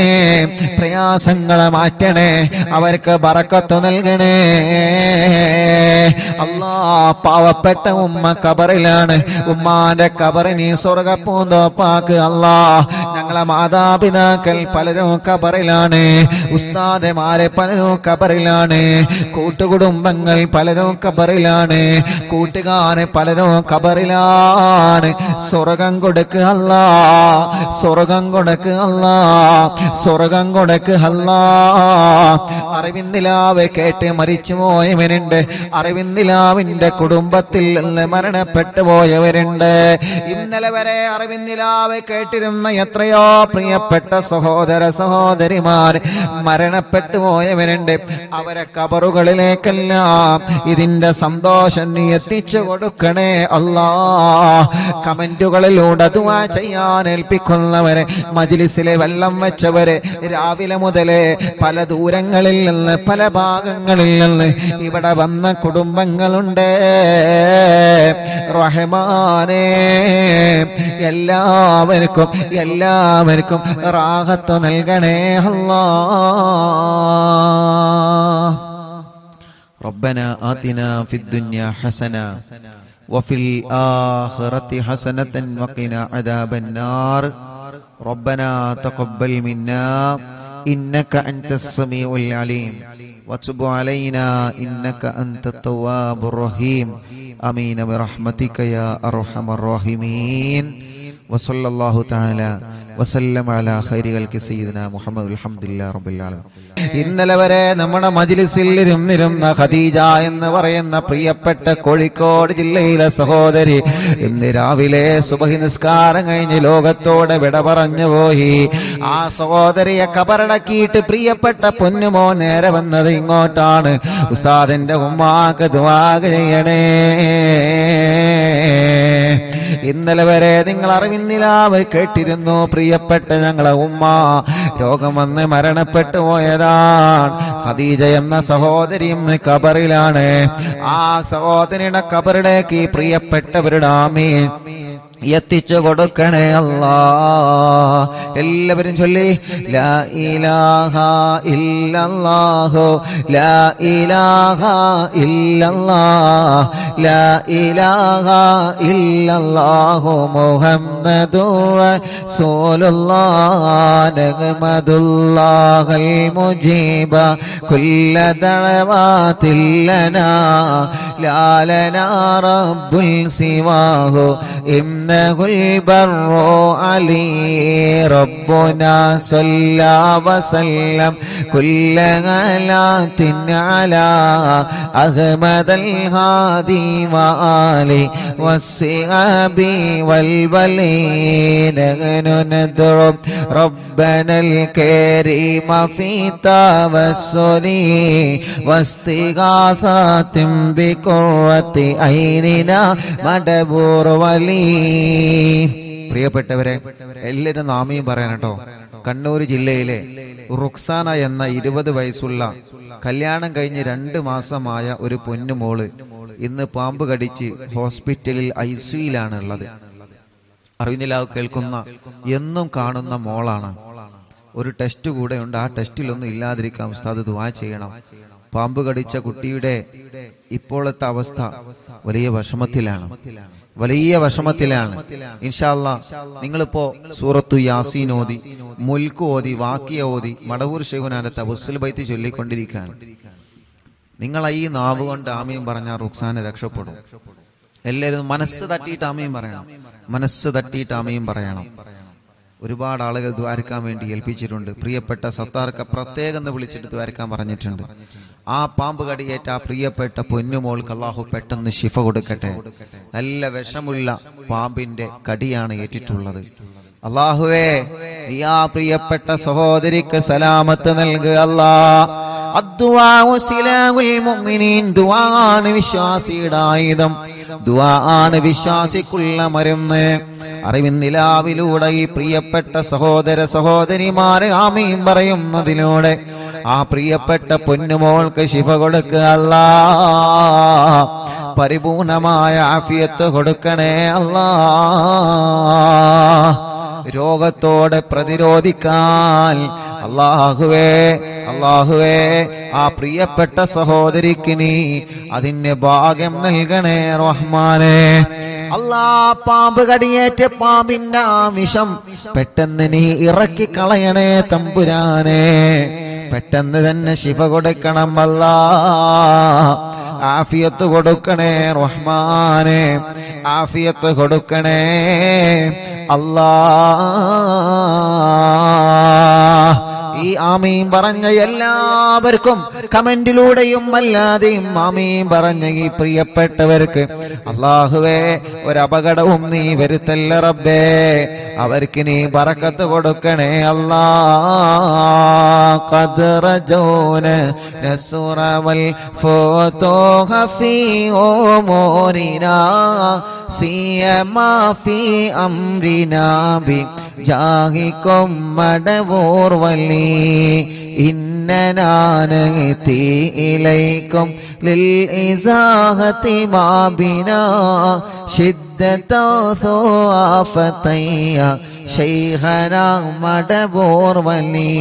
പ്രയാസങ്ങളെ മാറ്റണേ, അവർക്ക് ബറക്കത്ത് നൽകണേ അല്ലാ. പാവപ്പെട്ട ഉമ്മ കബറിലാണ്, ഉമ്മാന്റെ കബറിനി സ്വർഗപ്പൂന്തോപ്പാക്ക് അല്ലാ. ഞങ്ങളെ മാതാപിതാക്കൾ പലരും കബറിലാണ്, ഉസ്താദമാരെ പലരും കബറിലാണ്, കൂട്ടുകുടുംബങ്ങൾ പലരും കബറിലാണ്, കൂട്ടുകാരെ പലരും കബറിലാണ്. സ്വർഗം കൊടുക്ക് അല്ലാ, സ്വർഗം കൊടുക്ക് അല്ലാ, സ്വർഗം കൊടുക്ക് അല്ലാ. അറിവിന്ദിലാവ് കേട്ട് മരിച്ചു പോയവരുണ്ട്, അറിവിന്ദിലാവിന്റെ കുടുംബത്തിൽ നിന്ന് മരണപ്പെട്ടു പോയവരുണ്ട്. ഇന്നലെ വരെ അറിവിന്ദിലാവ് കേട്ടിരുന്ന എത്രയോ പ്രിയപ്പെട്ട സഹോദര സഹോദരിമാർ മരണപ്പെട്ടു പോയവരുണ്ട്. അവരെ കബറുകളിലേക്കെല്ലാം ഇതിന്റെ സന്തോഷം നീ എത്തിച്ചു കൊടുക്കണേ അല്ലാ. കമന്റുകളിലൂടെ ദുആ ചെയ്യാൻ ഏൽപ്പിക്കുന്നവരെ, മജ്ലിസിലെ വെള്ളം വെച്ചവരെ, രാവിലെ മുതലേ പല ദൂരങ്ങളിൽ നിന്ന് പല ഭാഗങ്ങളിൽ നിന്ന് ഇവിടെ വന്ന കുടുംബങ്ങളുണ്ട്. റഹ്മാനേ, എല്ലാവർക്കും എല്ലാവർക്കും റാഹത്ത് നൽകണേ അല്ലാ. ربنا آتنا في الدنيا حسنة وفي الآخرة حسنة وقنا عذاب النار. ربنا تقبل منا إنك أنت السميع العليم وتب علينا إنك أنت التواب الرحيم. آمين برحمتك يا أرحم الراحمين. وصلى الله تعالى وسلم على خير خلق سيدنا محمد الحمد لله رب العالمين. ഇന്നലെ വരെ നമ്മുടെ മജ്ലിസിൽ ഇരുന്നിരുന്ന ഖദീജ എന്ന് പറയുന്ന പ്രിയപ്പെട്ട കോഴിക്കോട് ജില്ലയിലെ സഹോദരി ഇന്ന് രാവിലെ സുബഹി നിസ്കാരം കഴിഞ്ഞ് ലോകത്തോടെ വിട പറഞ്ഞു പോയി. ആ സഹോദരിയെ കബറടക്കിയിട്ട് പ്രിയപ്പെട്ട പൊന്നുമോ നേരെ വന്നത് ഇങ്ങോട്ടാണ്. ഉസ്താദിന്റെ ഉമ്മാക്ക് ദുആ ചെയ്യണേ. ഇന്നലെ വരെ നിങ്ങൾ അറിവിന്നിലാവ് കേട്ടിരുന്നു, പ്രിയപ്പെട്ട ഞങ്ങളെ ഉമ്മ രോഗം വന്ന് മരണപ്പെട്ടു പോയതാണ്. ഖദീജ എന്ന സഹോദരി ഇന്ന് കബറിലാണ്. ആ സഹോദരിയുടെ കബറിലേക്ക് പ്രിയപ്പെട്ടവരുടെ ആമീൻ എത്തിച്ചു കൊടുക്കണേ അല്ലാ. എല്ലാവരും ചൊല്ലി ലാ ഇലാഹ ഇല്ലല്ലാഹു ലാ ഇലാഹ ഇല്ലല്ലാഹ് ലാ ഇലാഹ ഇല്ലല്ലാഹു മുഹമ്മദുർ റസൂലുള്ളാഹ് നഹ്മദുല്ലാഹൽ മുജീബ കുല്ല ദഅവാതിൽ ലനാ ലാ ലനാ റബ്ബുൽ സിവാഹു إنه البر علي ربنا صلى وسلم كل غلات على أحمد الهادي وآله والصحاب والولين. نحن ندعو ربنا الكريم في توسل واستغاثة بقرة عيننا مدبور ولي. പ്രിയപ്പെട്ടവരെ, എല്ലാവരും നാമീം പറയാൻ കേട്ടോ. കണ്ണൂർ ജില്ലയിലെ റുക്സാന എന്ന 20 വയസ്സുള്ള കല്യാണം കഴിഞ്ഞ് 2 മാസമായ ഒരു പൊന്നുമോള് ഇന്ന് പാമ്പ് കടിച്ച് ഹോസ്പിറ്റലിൽ ICUയിലാണ് ഉള്ളത്. അറിവിനിലാവ് കേൾക്കുന്ന എന്നും കാണുന്ന മോളാണ്. ഒരു ടെസ്റ്റ് കൂടെ ഉണ്ട്. ആ ടെസ്റ്റിലൊന്നും ഇല്ലാതിരിക്കാം. ഉസ്താദ് ദുആ ചെയ്യണം. പാമ്പ് കടിച്ച കുട്ടിയുടെ ഇപ്പോഴത്തെ അവസ്ഥ വലിയ വിഷമത്തിലാണ്, വലിയ വിഷമത്തിലാണ്. ഇൻഷാ അല്ലാഹ് നിങ്ങളിപ്പോ സൂറത്തു യാസീൻ ഓതി, മുൽക്ക് ഓതി, വാക്കിയ ഓതി, മടവൂർ ശൈഖുനാന്റെ തവസ്സുൽ ബൈത്ത് ചൊല്ലിക്കൊണ്ടിരിക്കുകയാണ്. നിങ്ങൾ ഈ നാവ് കൊണ്ട് ആമീൻ പറഞ്ഞാൽ റുക്സാന രക്ഷപ്പെടും. എല്ലാവരും മനസ്സ് തട്ടിയിട്ട് ആമീൻ പറയണം. മനസ്സ് തട്ടിയിട്ട് ആമീൻ പറയണം. ഒരുപാട് ആളുകൾ ദ്വാരക്കാൻ വേണ്ടി ഏൽപ്പിച്ചിട്ടുണ്ട്. പ്രിയപ്പെട്ട സത്താർക്ക് പ്രത്യേകം വിളിച്ചിട്ട് ദ്വാരക്കാൻ പറഞ്ഞിട്ടുണ്ട്. ആ പാമ്പ് കടിയേറ്റ ആ പ്രിയപ്പെട്ട പൊന്നുമോൾക്ക് അള്ളാഹു പെട്ടെന്ന് ശിഫ കൊടുക്കട്ടെ. നല്ല വിഷമുള്ള പാമ്പിന്റെ കടിയാണ് ഏറ്റിട്ടുള്ളത്. അള്ളാഹുവേ, നീ ആ പ്രിയപ്പെട്ട സഹോദരിക്ക് സലാമത്ത് നൽകുക അല്ലാഹ്. അദ്ദുആഉ സിലാഹുൽ മുഅ്മിനീൻ. ദുആണ് വിശ്വാസിയുടെ ആയുധം. ദുആണ് വിശ്വാസിക്കുള്ള മരുന്ന്. അറിവിൻ നിലാവിലൂടെ ഈ പ്രിയപ്പെട്ട സഹോദര സഹോദരിമാരെ ആമീൻ പറയുന്നതിലൂടെ ആ പ്രിയപ്പെട്ട പൊന്നുമോൾക്ക് ശിഫ കൊടുക്കുക അല്ലാഹ്. പരിപൂർണമായ ആഫിയത്ത് കൊടുക്കണേ അല്ലാഹ്. രോഗത്തോടെ പ്രതിരോധിക്കാൻ അല്ലാഹുവേ ആ പ്രിയപ്പെട്ട സഹോദരിക്ക് നീ അതിന് ഭാഗ്യം നൽകണേ റഹ്മാനേ. പാമ്പ് കടിയേറ്റ പാമ്പിന്റെ ആമിഷം പെട്ടെന്ന് നീ ഇറക്കി കളയണേ തമ്പുരാനെ. പെട്ടെന്ന് തന്നെ ശിഫ കൊടുക്കണം അല്ലാഹ്. ആഫിയത്ത് കൊടുക്കണേ റഹ്മാനെ. ആഫിയത്ത് കൊടുക്കണേ അല്ലാഹ്. ഈ ആമീൻ പറഞ്ഞ എല്ലാവർക്കും കമന്റിലൂടെയും അല്ലാതെയും ആമീൻ പറഞ്ഞ ഈ പ്രിയപ്പെട്ടവർക്ക് അല്ലാഹുവേ ഒരപകടവും നീ വരുത്തല്ല റബ്ബേ. അവർക്ക് നീ ബറക്കത്ത് കൊടുക്കണേ അല്ലാഹ്. ഖദ്റജൂന നസ്റവൽ ഫതൂഹ ഫീ ഉമൂരിനാ സിയമാ ഫീ അംരിനാ ബി ജാഹികും മടവൂർ വലി ഇന്നനാ നഅതി ഇലൈകും ലിൽ ഇസാഹതി മാ ബിനാ ശിദ്ദത സുആഫതയ ശൈഖനാ മടവൂർ വലി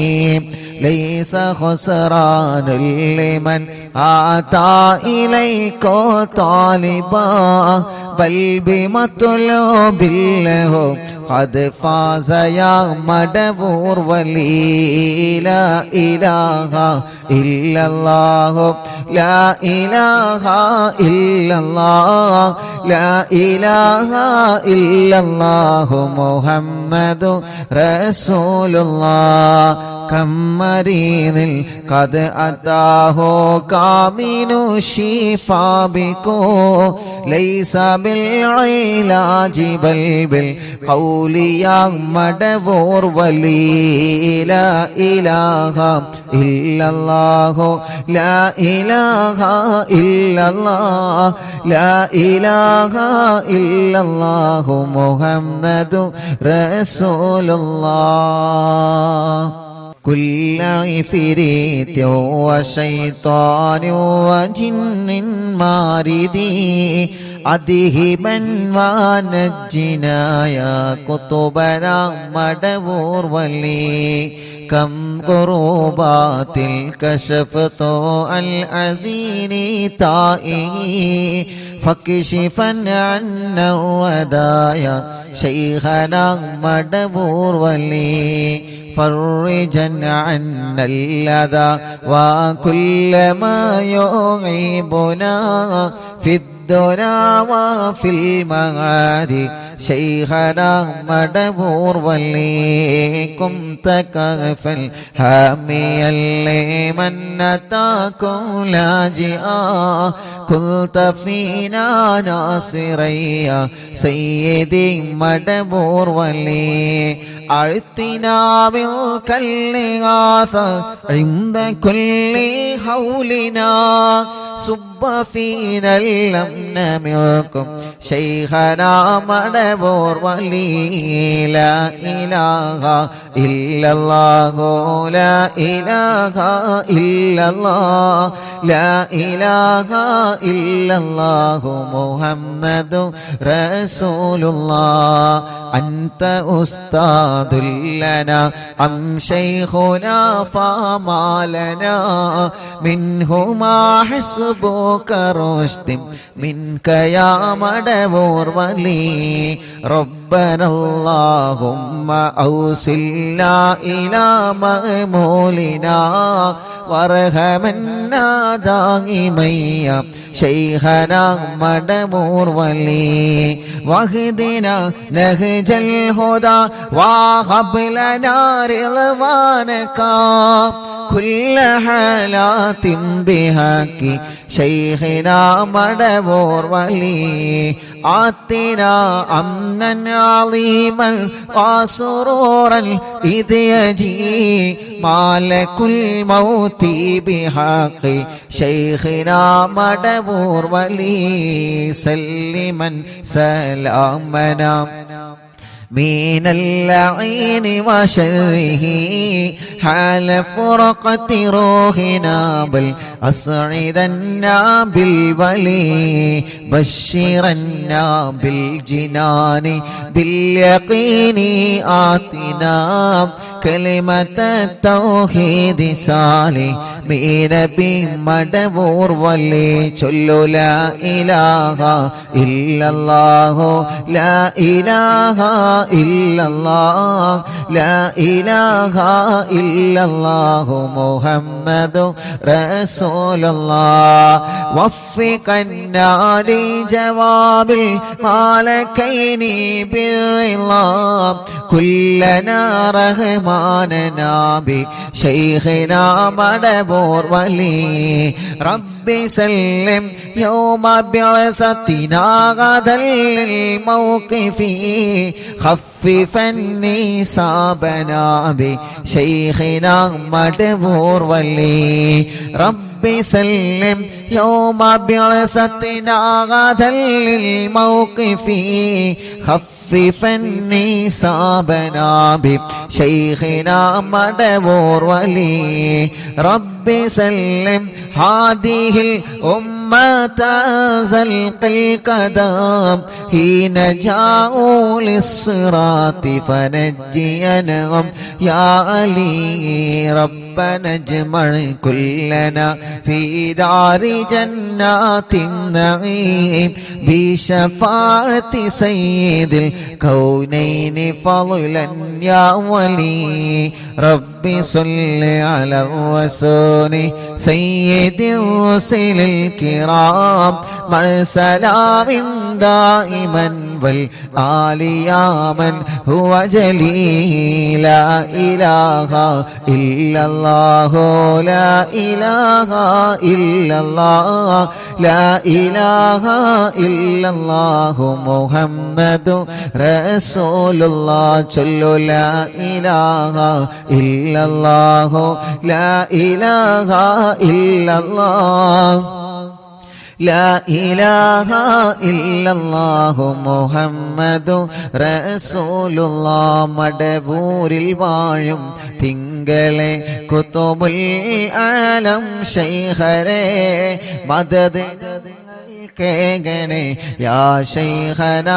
ലൈസ ഖുസ്റാനുൽ ലിമൻ ആതാ ഇലൈക താലിബാ ബൽ ബിമത്ലൂബില്ലഹു ഖദ് ഫാസ യാ മടവൂർ വലി ലാ ഇലാഹ ഇല്ലല്ലാഹു ലാ ഇലാഹ ഇല്ലല്ലാഹ് ലാ ഇലാഹ ഇല്ലല്ലാഹു മുഹമ്മദു റസൂലുള്ളാഹ്. കമ്മരീനിൽ ഖദ് അതാഹു കാമിനു ശിഫാ ബികോ ലൈസ ബിൽ ഇലാജി ബൽ ബിൽ ഖൗലി യാ മടവൂർ വലി ലാ ഇലാഹ ഇല്ലല്ലാഹു ലാ ഇലാഹ ഇല്ലല്ലാഹ് ലാ ഇലാഹ ഇല്ലല്ലാഹു മുഹമ്മദു റസൂലുള്ളാഹ്. كل عفريت وشيطان وجن ماردي أذهبا ونجنا يا قطبنا مدبور ولي كم قربات الكشفت العزين تائه فكشفا عنا الردايا شيخنا مدبور ولي فرجا عنا الأذى وكل ما يعيبنا في الدنيا وفي المعاد شيخنا مدبور وليكم تكفل حاميا لمن أتاكم لاجئا كنت فينا ناصريا سيدي مدبور ولي أعطنا منك الإغاثة عند كل حولنا صب فينا الأمن منكم شيخنا مدبور ولي لا إله إلا الله لا إله إلا الله لا إله إلا الله محمد رسول الله. أنت أستاذ لنا أم شيخنا فما لنا منهما حسبك رشد منك يا مدبور ولي ربنا اللهم أوصلنا إلى مأمولنا وارحمنا دائما يا شيخنا مدبور ولي واهدنا نهج الهدى وهب لنا رضوانك كل حالات بحق شيخنا مدبور ولي آتنا أمنا عظيما وسرورا إذ يجي مالك الموت بحق شيخنا مدبور ولي سلما سلامنا من اللعين وشره حال فرقة روحنا بل أسعدنا بالولي بشرنا بالجنان باليقين آتنا كلمة التوحيد صالح من بمدبور ولي چلو لا إله إلا الله لا إله إلا الله لا إله إلا الله محمد رسول الله وفقنا لجواب المالكين بالرضا كلنا رحماننا بشيخنا مدبور ولي رب سلم يوم بعثتنا غدا للموقف خففني صابنا بشيخنا مدبور ولي رب سلم يوم بعثتنا غدا للموقف خففني صابنا بشيخنا مدبور ولي رب سلم هذه الأمة زلق القدم حين جاءوا للصراط فنجينهم يا علي ربنا اجمع كلنا في دار جنات النعيم بشفاعة سيد الكونين فضلا يا ولي ربي صل على الرسول سيد الرسل الكرام مع سلام دائما والآل يا من هو جليل لا إله إلا الله لا إله إلا الله لا إله إلا الله محمد رسول الله صلوا لا إله إلا الله لا إله إلا الله لا إله إلا الله محمد رسول الله മടവൂരിൽ വാഴും തിങ്കളെ കുതുബുൽ ആലം ശൈഖരെ മദദ് കേഗണേ യാ ശൈഖന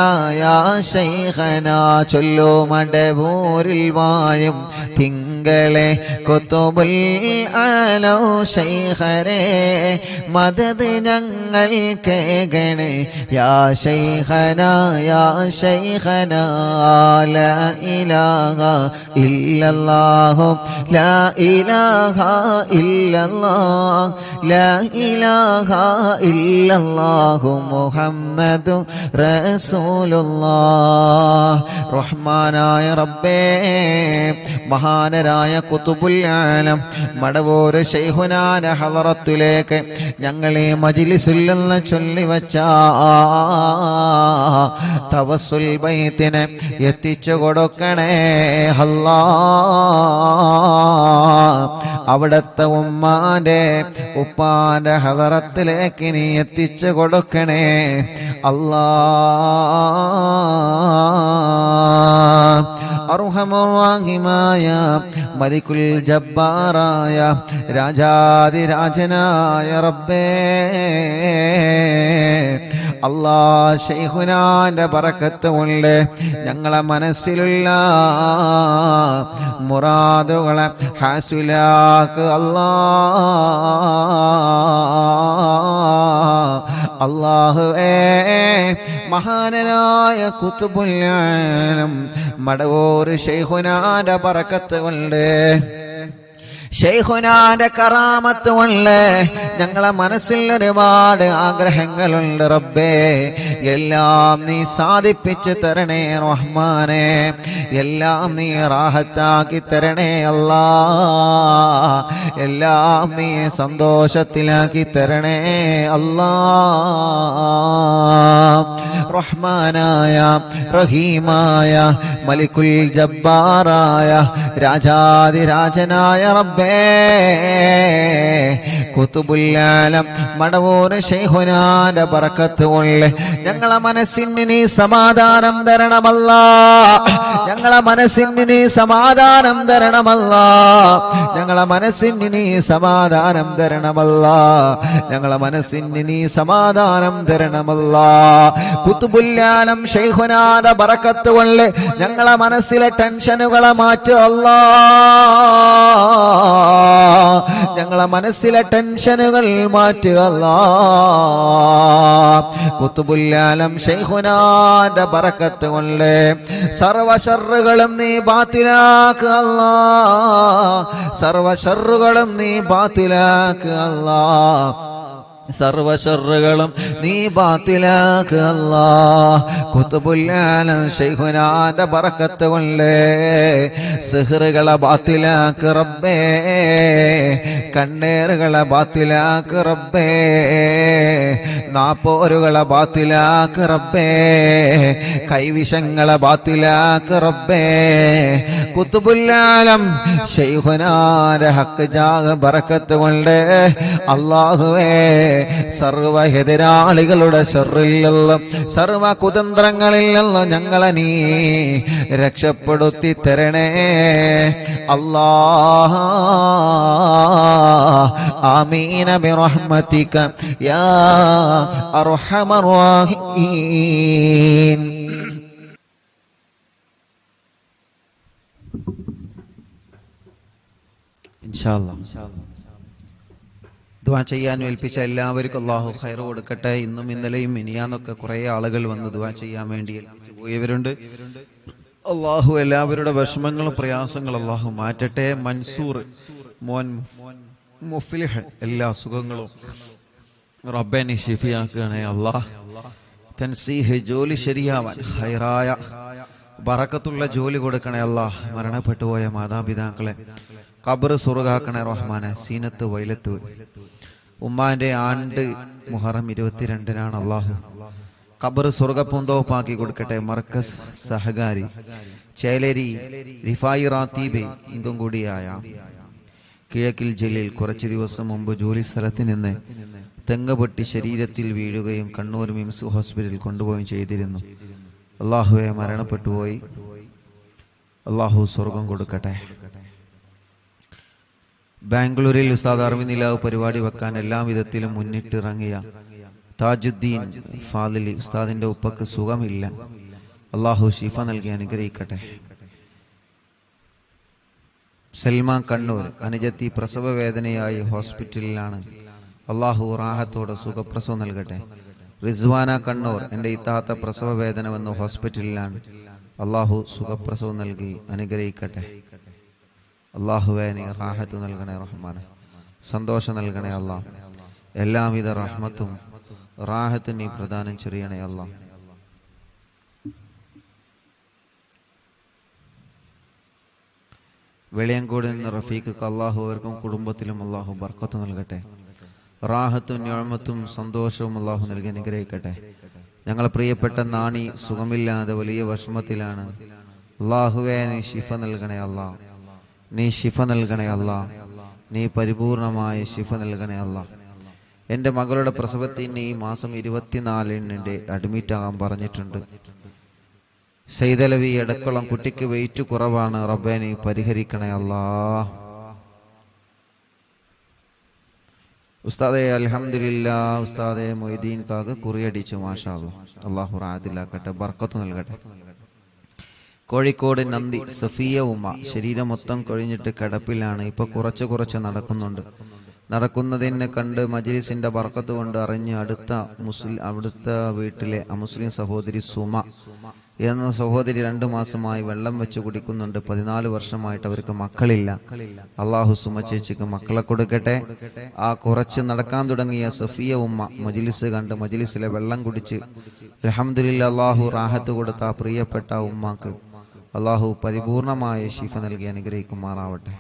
ചൊല്ലു മടവൂരിൽ വാഴും തിങ്കളെ കുതുബുൽ ആലം ശൈഖരെ മദദ് ഞങ്ങൾ കേഗണേ യാ ശൈഖന ലാ ഇലാഹ ഇല്ലല്ലാഹു ലാ ഇലാഹ ഇല്ലല്ലാഹ് ലാ ഇലാഹ ഇല്ലല്ലാഹു മുഹമ്മദു റസൂലുള്ളാഹ് റഹ്മാനായ റബ്ബേ മഹാനരായ ഖുതുബുൽ ആലം മടവൂർ ശൈഖുനാന്റെ ഹളറത്തിലേക്ക് ഞങ്ങളെ മജ്ലിസിൽ നിന്ന് ചൊല്ലിവച്ച തവസ്സുൽ ബൈത്തിനെ എത്തിച്ചു കൊടുക്കണേ അല്ലാഹ് അവിടത്തെ ഉമ്മാന്റെ ഉപ്പാന്റെ ഹളറത്തിലേക്ക് നീ എത്തിച്ചു കൊടുക്കണേ അല്ലാഹ് അർഹമുർറഹീമായ മലിക്കുൽ ജബ്ബാറായ രാജാതിരാജനായ റബ്ബേ അല്ലാഹ് ശൈഖുനാന്റെ ബറക്കത്ത് കൊണ്ട് ഞങ്ങളെ മനസ്സിലുള്ള മുറാദുകളെ ഹാസിലാക്ക് അല്ലാഹുവേ മഹാനരായ ഖുതുബുൽ ആലം മടവൂർ ശൈഖുനാന്റെ ബറക്കത്ത് കൊണ്ട് ശൈഖുനാന്റെ കറാമത്ത് കൊണ്ട് ഞങ്ങളെ മനസ്സിൽ ഒരുപാട് ആഗ്രഹങ്ങളുണ്ട് റബ്ബേ. എല്ലാം നീ സാധിപ്പിച്ചു തരണേ റഹ്മാനെ. എല്ലാം നീ റാഹത്താക്കി തരണേ അല്ലാ. എല്ലാം നീ സന്തോഷത്തിലാക്കി തരണേ അല്ലാ. റഹ്മാനായ റഹീമായ മലിക്കുൽ ജബ്ബാറായ രാജാതിരാജനായ റബ്ബേ, ഖുതുബുൽ ആലം മടവൂർ ശൈഖുനാന്റെ ബറക്കത്ത് കൊണ്ട് ഞങ്ങളെ മനസ്സിന് നീ സമാധാനം തരണമല്ലാ. ഞങ്ങളെ മനസ്സിന് നീ സമാധാനം തരണമല്ലാ. ഞങ്ങളെ മനസ്സിന് നീ സമാധാനം തരണമല്ലാ. ഞങ്ങളെ മനസ്സിന് നീ സമാധാനം തരണമല്ലാ. ഖുതുബുൽ ആലം ശൈഖുനാന്റെ ബറക്കത്ത് കൊണ്ട് ഞങ്ങളെ മനസ്സിലെ ടെൻഷനുകളെ മാറ്റുക അല്ലാ. ഞങ്ങളെ മനസ്സിലെ ടെൻഷനുകൾ മാറ്റുക അല്ലാ. ഖുതുബുൽ ആലം ശൈഖുനാന്റെ ബറക്കത്ത് കൊണ്ട് സർവ്വ ശർറുകളും നീ ബാത്തിലാക്കുക അല്ലാ. സർവ്വ ശർറുകളും നീ ബാത്തിലാക്കുക അല്ലാ. സർവ്വ ശർറുകളും നീ ബാത്തിലാക്കുക അല്ലാ. ഖുതുബുൽ ആലം ശൈഖുനാന്റെ ബറക്കത്ത് കൊണ്ട് സിഹ്റുകളെ ബാത്തിലാക്കുക റബ്ബേ. കണ്ണേറുകളെ ബാത്തിലാക്കുക റബ്ബേ. നാപ്പോരുകളെ ബാത്തിലാക്കുക റബ്ബേ. കൈവിഷങ്ങളെ ബാത്തിലാക്കുക റബ്ബേ. ഖുതുബുൽ ആലം ശൈഖുനാന്റെ ഹക്ക് ജാഗ ബറക്കത്ത് കൊണ്ട് അല്ലാഹുവേ, സർവ എതിരാളികളുടെ ശർറിൽ നിന്നും സർവ കുതന്ത്രങ്ങളിൽ നിന്നും ഞങ്ങളെ നീ രക്ഷപ്പെടുത്തി തരണേ അല്ലാഹ്. ആമീന ബിറഹ്മതിക യാ അർഹമർ റഹീം. ഇൻഷാ അല്ലാഹ് ദുആ ചെയ്യാൻ ഏൽപ്പിച്ച എല്ലാവർക്കും അല്ലാഹു ഖൈർ കൊടുക്കട്ടെ. ഇന്നും ഇന്നലെയും മിനിയാന്നൊക്കെ കുറേ ആളുകൾ വന്ന് ദുആ ചെയ്യാൻ വേണ്ടി ഏൽപ്പിച്ചു പോയവരുണ്ട്. അല്ലാഹു എല്ലാവരുടെ വിഷമങ്ങളും പ്രയാസങ്ങളും അല്ലാഹു മാറ്റട്ടെ. മൻസൂർ മോൻ മുഫ്ലിഹ് എല്ലാ അസുഖങ്ങളും റബ്ബേ നീ ശിഫിയാക്കണേ അല്ലാഹ്. തൻസീഹ് ജോലി ശരിയാവാൻ ഖൈറായ ബറക്കത്തുള്ള ജോലി കൊടുക്കണേ അല്ലാഹ്. മരണപ്പെട്ടു പോയ മാതാപിതാക്കളെ ഖബർ സ്വർഗ്ഗാക്കണേ റഹ്മാനെ. സീനത്ത് വൈലത്ത് ഉമ്മാന്റെ ആണ്ട് മുഹറം 22-നാണ്. അല്ലാഹു ഖബർ സ്വർഗ്ഗപൂന്തോപ്പാക്കി കൊടുക്കട്ടെ. മർക്കസ് സഹകാരി ചേലേരി റിഫായി റാത്തീബെ ഇങ്കും കൂടിയായ കിഴക്കിൽ ജലീൽ കുറച്ചു ദിവസം മുമ്പ് ജോലി സ്ഥലത്ത് നിന്ന് തെങ്ങ് പൊട്ടി ശരീരത്തിൽ വീഴുകയും കണ്ണൂർ മിംസ് ഹോസ്പിറ്റലിൽ കൊണ്ടുപോവുകയും ചെയ്തിരുന്നു. അല്ലാഹുവെ മരണപ്പെട്ടുപോയി. അല്ലാഹു സ്വർഗം കൊടുക്കട്ടെ. ബാംഗ്ലൂരിൽ ഉസ്താദ് അർവി നിലാവ് പരിപാടി വെക്കാൻ എല്ലാ വിധത്തിലും മുന്നിട്ടിറങ്ങിയ താജുദ്ദീൻ ഫാദിലി ഉസ്താദിന്റെ ഉപ്പക്ക് സുഖമില്ല. അല്ലാഹു ശിഫ നൽകി അനുഗ്രഹിക്കട്ടെ. സൽമാൻ കണ്ണൂർ അനുജത്തി പ്രസവ വേദനയായി ഹോസ്പിറ്റലിലാണ്. അല്ലാഹു റാഹത്തോടെ സുഖപ്രസവം നൽകട്ടെ. റിസ്വാന കണ്ണൂർ എൻ്റെ ഇത്താത്ത പ്രസവ വേദന വന്ന് ഹോസ്പിറ്റലിലാണ്. അല്ലാഹു സുഖപ്രസവം നൽകി അനുഗ്രഹിക്കട്ടെ. അല്ലാഹുവേ നീ റാഹത്ത് നൽകണേ റഹ്മാനെ. സന്തോഷം നൽകണേ അല്ലാഹ്. എല്ലാവിധ റഹ്മത്തും റാഹത്തും നീ പ്രദാനം ചെയ്യണേ അല്ലാഹ്. വെളിയങ്കോട് നിന്ന് റഫീഖ് അല്ലാഹു അവർക്കും കുടുംബത്തിലും അല്ലാഹു ബർക്കത്ത് നൽകട്ടെ. റാഹത്തും നിഅമത്തും സന്തോഷവും അല്ലാഹു നൽകി അനുഗ്രഹിക്കട്ടെ. ഞങ്ങളെ പ്രിയപ്പെട്ട നാണി സുഖമില്ലാതെ വലിയ വിഷമത്തിലാണ്. അല്ലാഹുവേ നീ ശിഫ നൽകണേ അല്ലാഹ്. നീ ശിഫ നൽകണേ അല്ലാഹ്. നീ പരിപൂർണമായ ശിഫ നൽകണേ അല്ലാഹ്. എൻ്റെ മകളുടെ പ്രസവത്തിന് ഈ മാസം 24-ന് അഡ്മിറ്റ് ആകാൻ പറഞ്ഞിട്ടുണ്ട്. സൈദലവി എടക്കുളം കുട്ടിക്ക് വെയിറ്റ് കുറവാണ്. റബ്ബേ നീ പരിഹരിക്കണേ അല്ലാഹ്. ഉസ്താദെ അൽഹംദുലില്ലാഹ്. ഉസ്താദെ മൊയ്തീൻ കാക കുറിയടിച്ചു മാഷാ അല്ലാഹ്. അല്ലാഹു റാഹത്തിലാക്കട്ടെ, ബർക്കത്ത് നൽകട്ടെ. കോഴിക്കോട് നന്ദി സഫിയ ഉമ്മ ശരീരം മൊത്തം കൊഴിഞ്ഞിട്ട് കിടപ്പിലാണ്. ഇപ്പൊ കുറച്ച് നടക്കുന്നുണ്ട്. നടക്കുന്നതിന് കണ്ട് മജ്ലിസിന്റെ ബർക്കത്ത് കൊണ്ട് അറിഞ്ഞ് അടുത്ത വീട്ടിലെ അമുസ്ലിം സഹോദരി സുമ എന്ന സഹോദരി 2 മാസമായി വെള്ളം വെച്ച് കുടിക്കുന്നുണ്ട്. 14 വർഷമായിട്ട് അവർക്ക് മക്കളില്ല. അള്ളാഹു സുമ ചേച്ചിക്ക് മക്കളെ കൊടുക്കട്ടെ. ആ കുറച്ച് നടക്കാൻ തുടങ്ങിയ സഫിയ ഉമ്മ മജ്ലിസ് കണ്ട് മജ്ലിസിലെ വെള്ളം കുടിച്ച് അൽഹംദുലില്ലാഹ് അള്ളാഹു റാഹത്ത് കൊടുത്ത ആ പ്രിയപ്പെട്ട ഉമ്മാക്ക് അള്ളാഹു പരിപൂർണമായ ശിഫ നൽകി അനുഗ്രഹിക്കുമാറാവട്ടെ.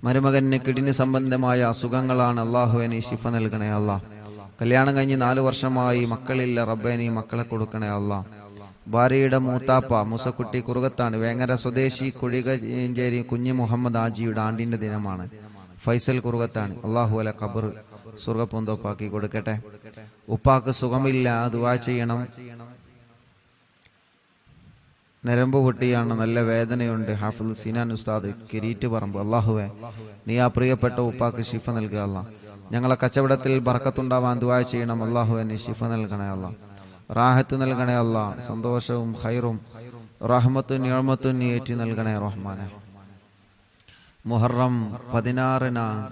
മരുമകന് കിഡ്നി സംബന്ധമായ അസുഖങ്ങളാണ്. അള്ളാഹുവിനെ ശിഫ നൽകണേ അല്ലാ. കല്യാണം കഴിഞ്ഞ് 4 വർഷമായി മക്കളില്ല. റബ്ബേനി മക്കളെ കൊടുക്കണേ അല്ലാ. ഭാര്യയുടെ മൂത്താപ്പ മുസക്കുട്ടി കുറുകത്താണ്. വേങ്ങര സ്വദേശി കുഴികഞ്ചേരി കുഞ്ഞ് മുഹമ്മദ് ആജിയുടെ ആണ്ടിന്റെ ദിനമാണ്. ഫൈസൽ കുറുകത്താണ്. അള്ളാഹു അല ഖബർ സ്വർഗ്ഗപൂന്തോപ്പാക്കി കൊടുക്കട്ടെ. ഉപ്പാക്ക് സുഖമില്ല, ദുആ ചെയ്യണം. നരമ്പ് പൊട്ടിയാണ്, നല്ല വേദനയുണ്ട്. ഹാഫിദ് സിനാൻ ഉസ്താദ് കിരീറ്റ് പറമ്പ്. അള്ളാഹുവേ നീ ആ പ്രിയപ്പെട്ട ഉപ്പാക്ക് ശിഫ നൽകുക അല്ലാ. ഞങ്ങളെ കച്ചവടത്തിൽ ബർക്കത്തുണ്ടാവാൻ ദുആ ചെയ്യണം. അള്ളാഹുവേ നീ ശിഫ നൽകണേ അല്ലാ. റാഹത്ത് നൽകണേ അല്ലാ. സന്തോഷവും ഖൈറും റഹ്മത്തും നിഅമത്തും നീ ഏറ്റി നൽകണേ റഹ്മാനെ. മുഹറം 16-നാണ്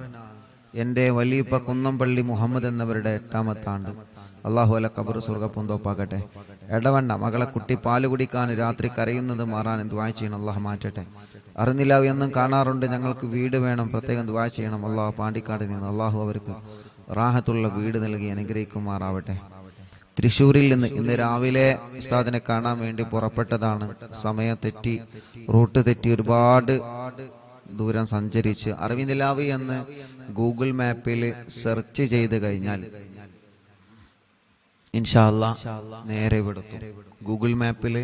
എൻ്റെ വലിയപ്പ കുന്നംപള്ളി മുഹമ്മദ് എന്നവരുടെ 8ാമത്തെ ആണ്ട്. അള്ളാഹു അല ഖബർ സ്വർഗ്ഗപൂന്തോപ്പാക്കട്ടെ. എടവണ്ണ മകളെ കുട്ടി പാല് കുടിക്കാൻ രാത്രി കരയുന്നത് മാറാൻ ദുആ ചെയ്യണം. അള്ളാഹ് മാറ്റട്ടെ. അറിഞ്ഞില്ല എന്നും കാണാറുണ്ട്. ഞങ്ങൾക്ക് വീട് വേണം, പ്രത്യേകം ദുആ ചെയ്യണം. അള്ളാഹു പാണ്ടിക്കാട് നിന്ന് അള്ളാഹു അവർക്ക് റാഹത്തുള്ള വീട് നൽകി അനുഗ്രഹിക്കുമാറാവട്ടെ. തൃശ്ശൂരിൽ നിന്ന് ഇന്ന് രാവിലെ ഉസ്താദിനെ കാണാൻ വേണ്ടി പുറപ്പെട്ടതാണ്. സമയം തെറ്റി, റൂട്ട് തെറ്റി, ഒരുപാട് ദൂരം സഞ്ചരിച്ച് അറിവിനിലാവ് എന്ന് ഗൂഗിൾ മാപ്പിൽ സെർച്ച് ചെയ്ത് കഴിഞ്ഞാൽ ഇൻഷാ അല്ലാഹ് നേരെ ഇവിടെത്തും. ഗൂഗിൾ മാപ്പിൽ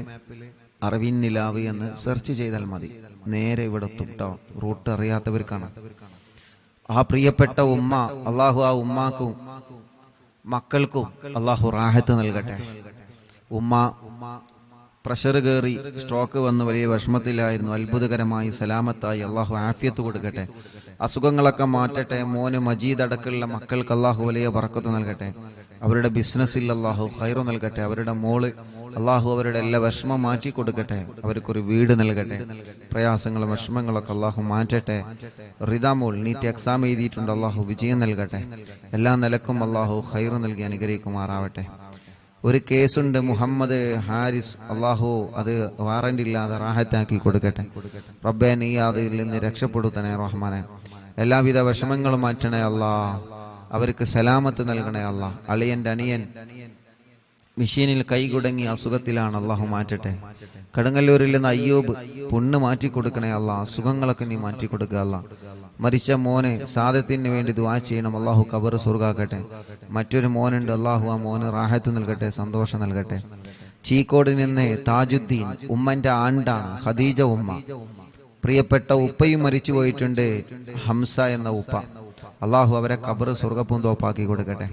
അറിവിൻ നിലാവ് എന്ന് സെർച്ച് ചെയ്താൽ മതി, നേരെ ഇവിടെത്തും കേട്ടോ. റൂട്ട് അറിയാത്തവർക്കാണ്. ആ പ്രിയപ്പെട്ട ഉമ്മ അള്ളാഹു ആ ഉമ്മാക്കും മക്കൾക്കും അള്ളാഹു റാഹത്ത് നൽകട്ടെ. ഉമ്മ പ്രഷർ കയറി സ്ട്രോക്ക് വന്ന് വലിയ വിഷമത്തിലായിരുന്നു. അത്ഭുതകരമായി സലാമത്തായി അള്ളാഹു ആഫിയത്ത് കൊടുക്കട്ടെ. അസുഖങ്ങളൊക്കെ മാറ്റട്ടെ. മോന് മജീദ് അടക്കമുള്ള മക്കൾക്ക് അള്ളാഹു വലിയ ബർക്കത്ത് നൽകട്ടെ. അവരുടെ ബിസിനസ്സിൽ അള്ളാഹു ഖൈറ് നൽകട്ടെ. അവരുടെ മോള് അള്ളാഹു അവരുടെ എല്ലാ വിഷമം മാറ്റി കൊടുക്കട്ടെ. അവർക്കൊരു വീട് നൽകട്ടെ. പ്രയാസങ്ങളും വിഷമങ്ങളൊക്കെ അള്ളാഹു മാറ്റട്ടെ. റിദാമോൾ നീറ്റ് എക്സാം എഴുതിയിട്ടുണ്ട്. അള്ളാഹു വിജയം നൽകട്ടെ. എല്ലാ നിലക്കും അള്ളാഹു ഖൈറ് നൽകി അനുഗ്രഹിക്കുമാറാവട്ടെ. ഒരു കേസുണ്ട്, മുഹമ്മദ് ഹാരിസ്. അള്ളാഹു അത് വാറന്റ് ഇല്ലാതെ റാഹത്താക്കി കൊടുക്കട്ടെ. റബ്ബേ നീ അതിൽ നിന്ന് രക്ഷപ്പെടുത്തണേ റഹ്മാനെ. എല്ലാവിധ വിഷമങ്ങളും മാറ്റണേ അല്ലാ. അവർക്ക് സലാമത്ത് നൽകണേ അല്ലാ. അളിയന്റെ അനിയൻ മെഷീനിൽ കൈകുടങ്ങി അസുഖത്തിലാണ്. അള്ളാഹു മാറ്റട്ടെ. കടുങ്ങല്ലൂരിൽ നിന്ന് അയ്യൂബ് പുണ്ണ് മാറ്റി കൊടുക്കണേ അല്ലാ. അസുഖങ്ങളൊക്കെ നീ മാറ്റി കൊടുക്കുക അല്ലാ. മരിച്ച മോന് സാദത്തിന് വേണ്ടി ദുആ ചെയ്യണം. അള്ളാഹു ഖബർ സ്വർഗ്ഗാക്കട്ടെ. മറ്റൊരു മോനുണ്ട്. അള്ളാഹു ആ മോന് റാഹത്ത് നൽകട്ടെ, സന്തോഷം നൽകട്ടെ. ചീക്കോട് നിന്ന് താജുദ്ദീൻ ഉമ്മന്റെ ആണ്ടാണ്. ഖദീജ ഉമ്മ. പ്രിയപ്പെട്ട ഉപ്പയും മരിച്ചു പോയിട്ടുണ്ട്, ഹംസ എന്ന ഉപ്പ. അള്ളാഹു അവരെ ഖബർ സ്വർഗ്ഗപൂന്തോപ്പാക്കി കൊടുക്കട്ടെ.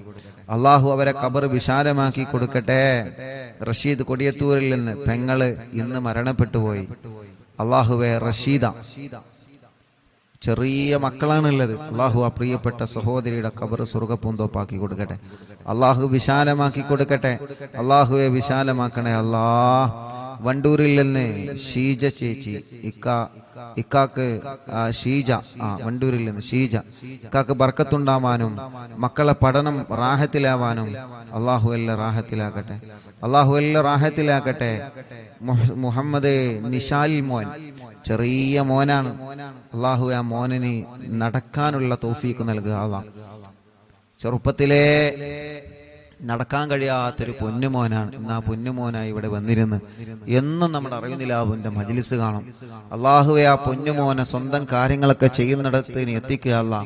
അള്ളാഹു അവരെ ഖബർ വിശാലമാക്കി കൊടുക്കട്ടെ. റഷീദ് കൊടിയത്തൂരിൽ നിന്ന് പെങ്ങള് ഇന്ന് മരണപ്പെട്ടു പോയി. അള്ളാഹുവെ റഷീദ ചെറിയ മക്കളാണുള്ളത്. അള്ളാഹു ആ പ്രിയപ്പെട്ട സഹോദരിയുടെ ഖബർ സ്വർഗ്ഗപൂന്തോപ്പാക്കി കൊടുക്കട്ടെ. അള്ളാഹു വിശാലമാക്കി കൊടുക്കട്ടെ. അള്ളാഹുവെ വിശാലമാക്കണേ അല്ലാ. വണ്ടൂരിൽ നിന്ന് ഷീജ ചേച്ചി, ഇക്കാക്ക് ഷീജ, വണ്ടൂരിൽ നിന്ന് ഷീജ. ഇക്കാക്ക് ബർക്കത്തുണ്ടാവാനും മക്കളെ പഠനം റാഹത്തിലാവാനും അള്ളാഹു എല്ലാം റാഹത്തിലാക്കട്ടെ. അള്ളാഹു എല്ലാം റാഹത്തിലാക്കട്ടെ. മുഹമ്മദ് നിഷാൽ മോൻ ചെറിയ മോനാണ്. അള്ളാഹു ആ മോനിന് നടക്കാനുള്ള തൗഫീഖ് നൽകുക. അള്ളാഹ് ചെറുപ്പത്തിലേ നടക്കാൻ കഴിയാത്തൊരു പൊന്നുമോനാണ്. ഇന്ന് ആ പൊന്നുമോനായി ഇവിടെ വന്നിരുന്ന് എന്നും നമ്മുടെ അറിവിനിലാവിന്റെ മജ്ലിസ് കാണും. അള്ളാഹുവെ ആ പൊന്നുമോനെ സ്വന്തം കാര്യങ്ങളൊക്കെ ചെയ്യുന്നിടത്ത് നീ എത്തിക്കുക അല്ലാ.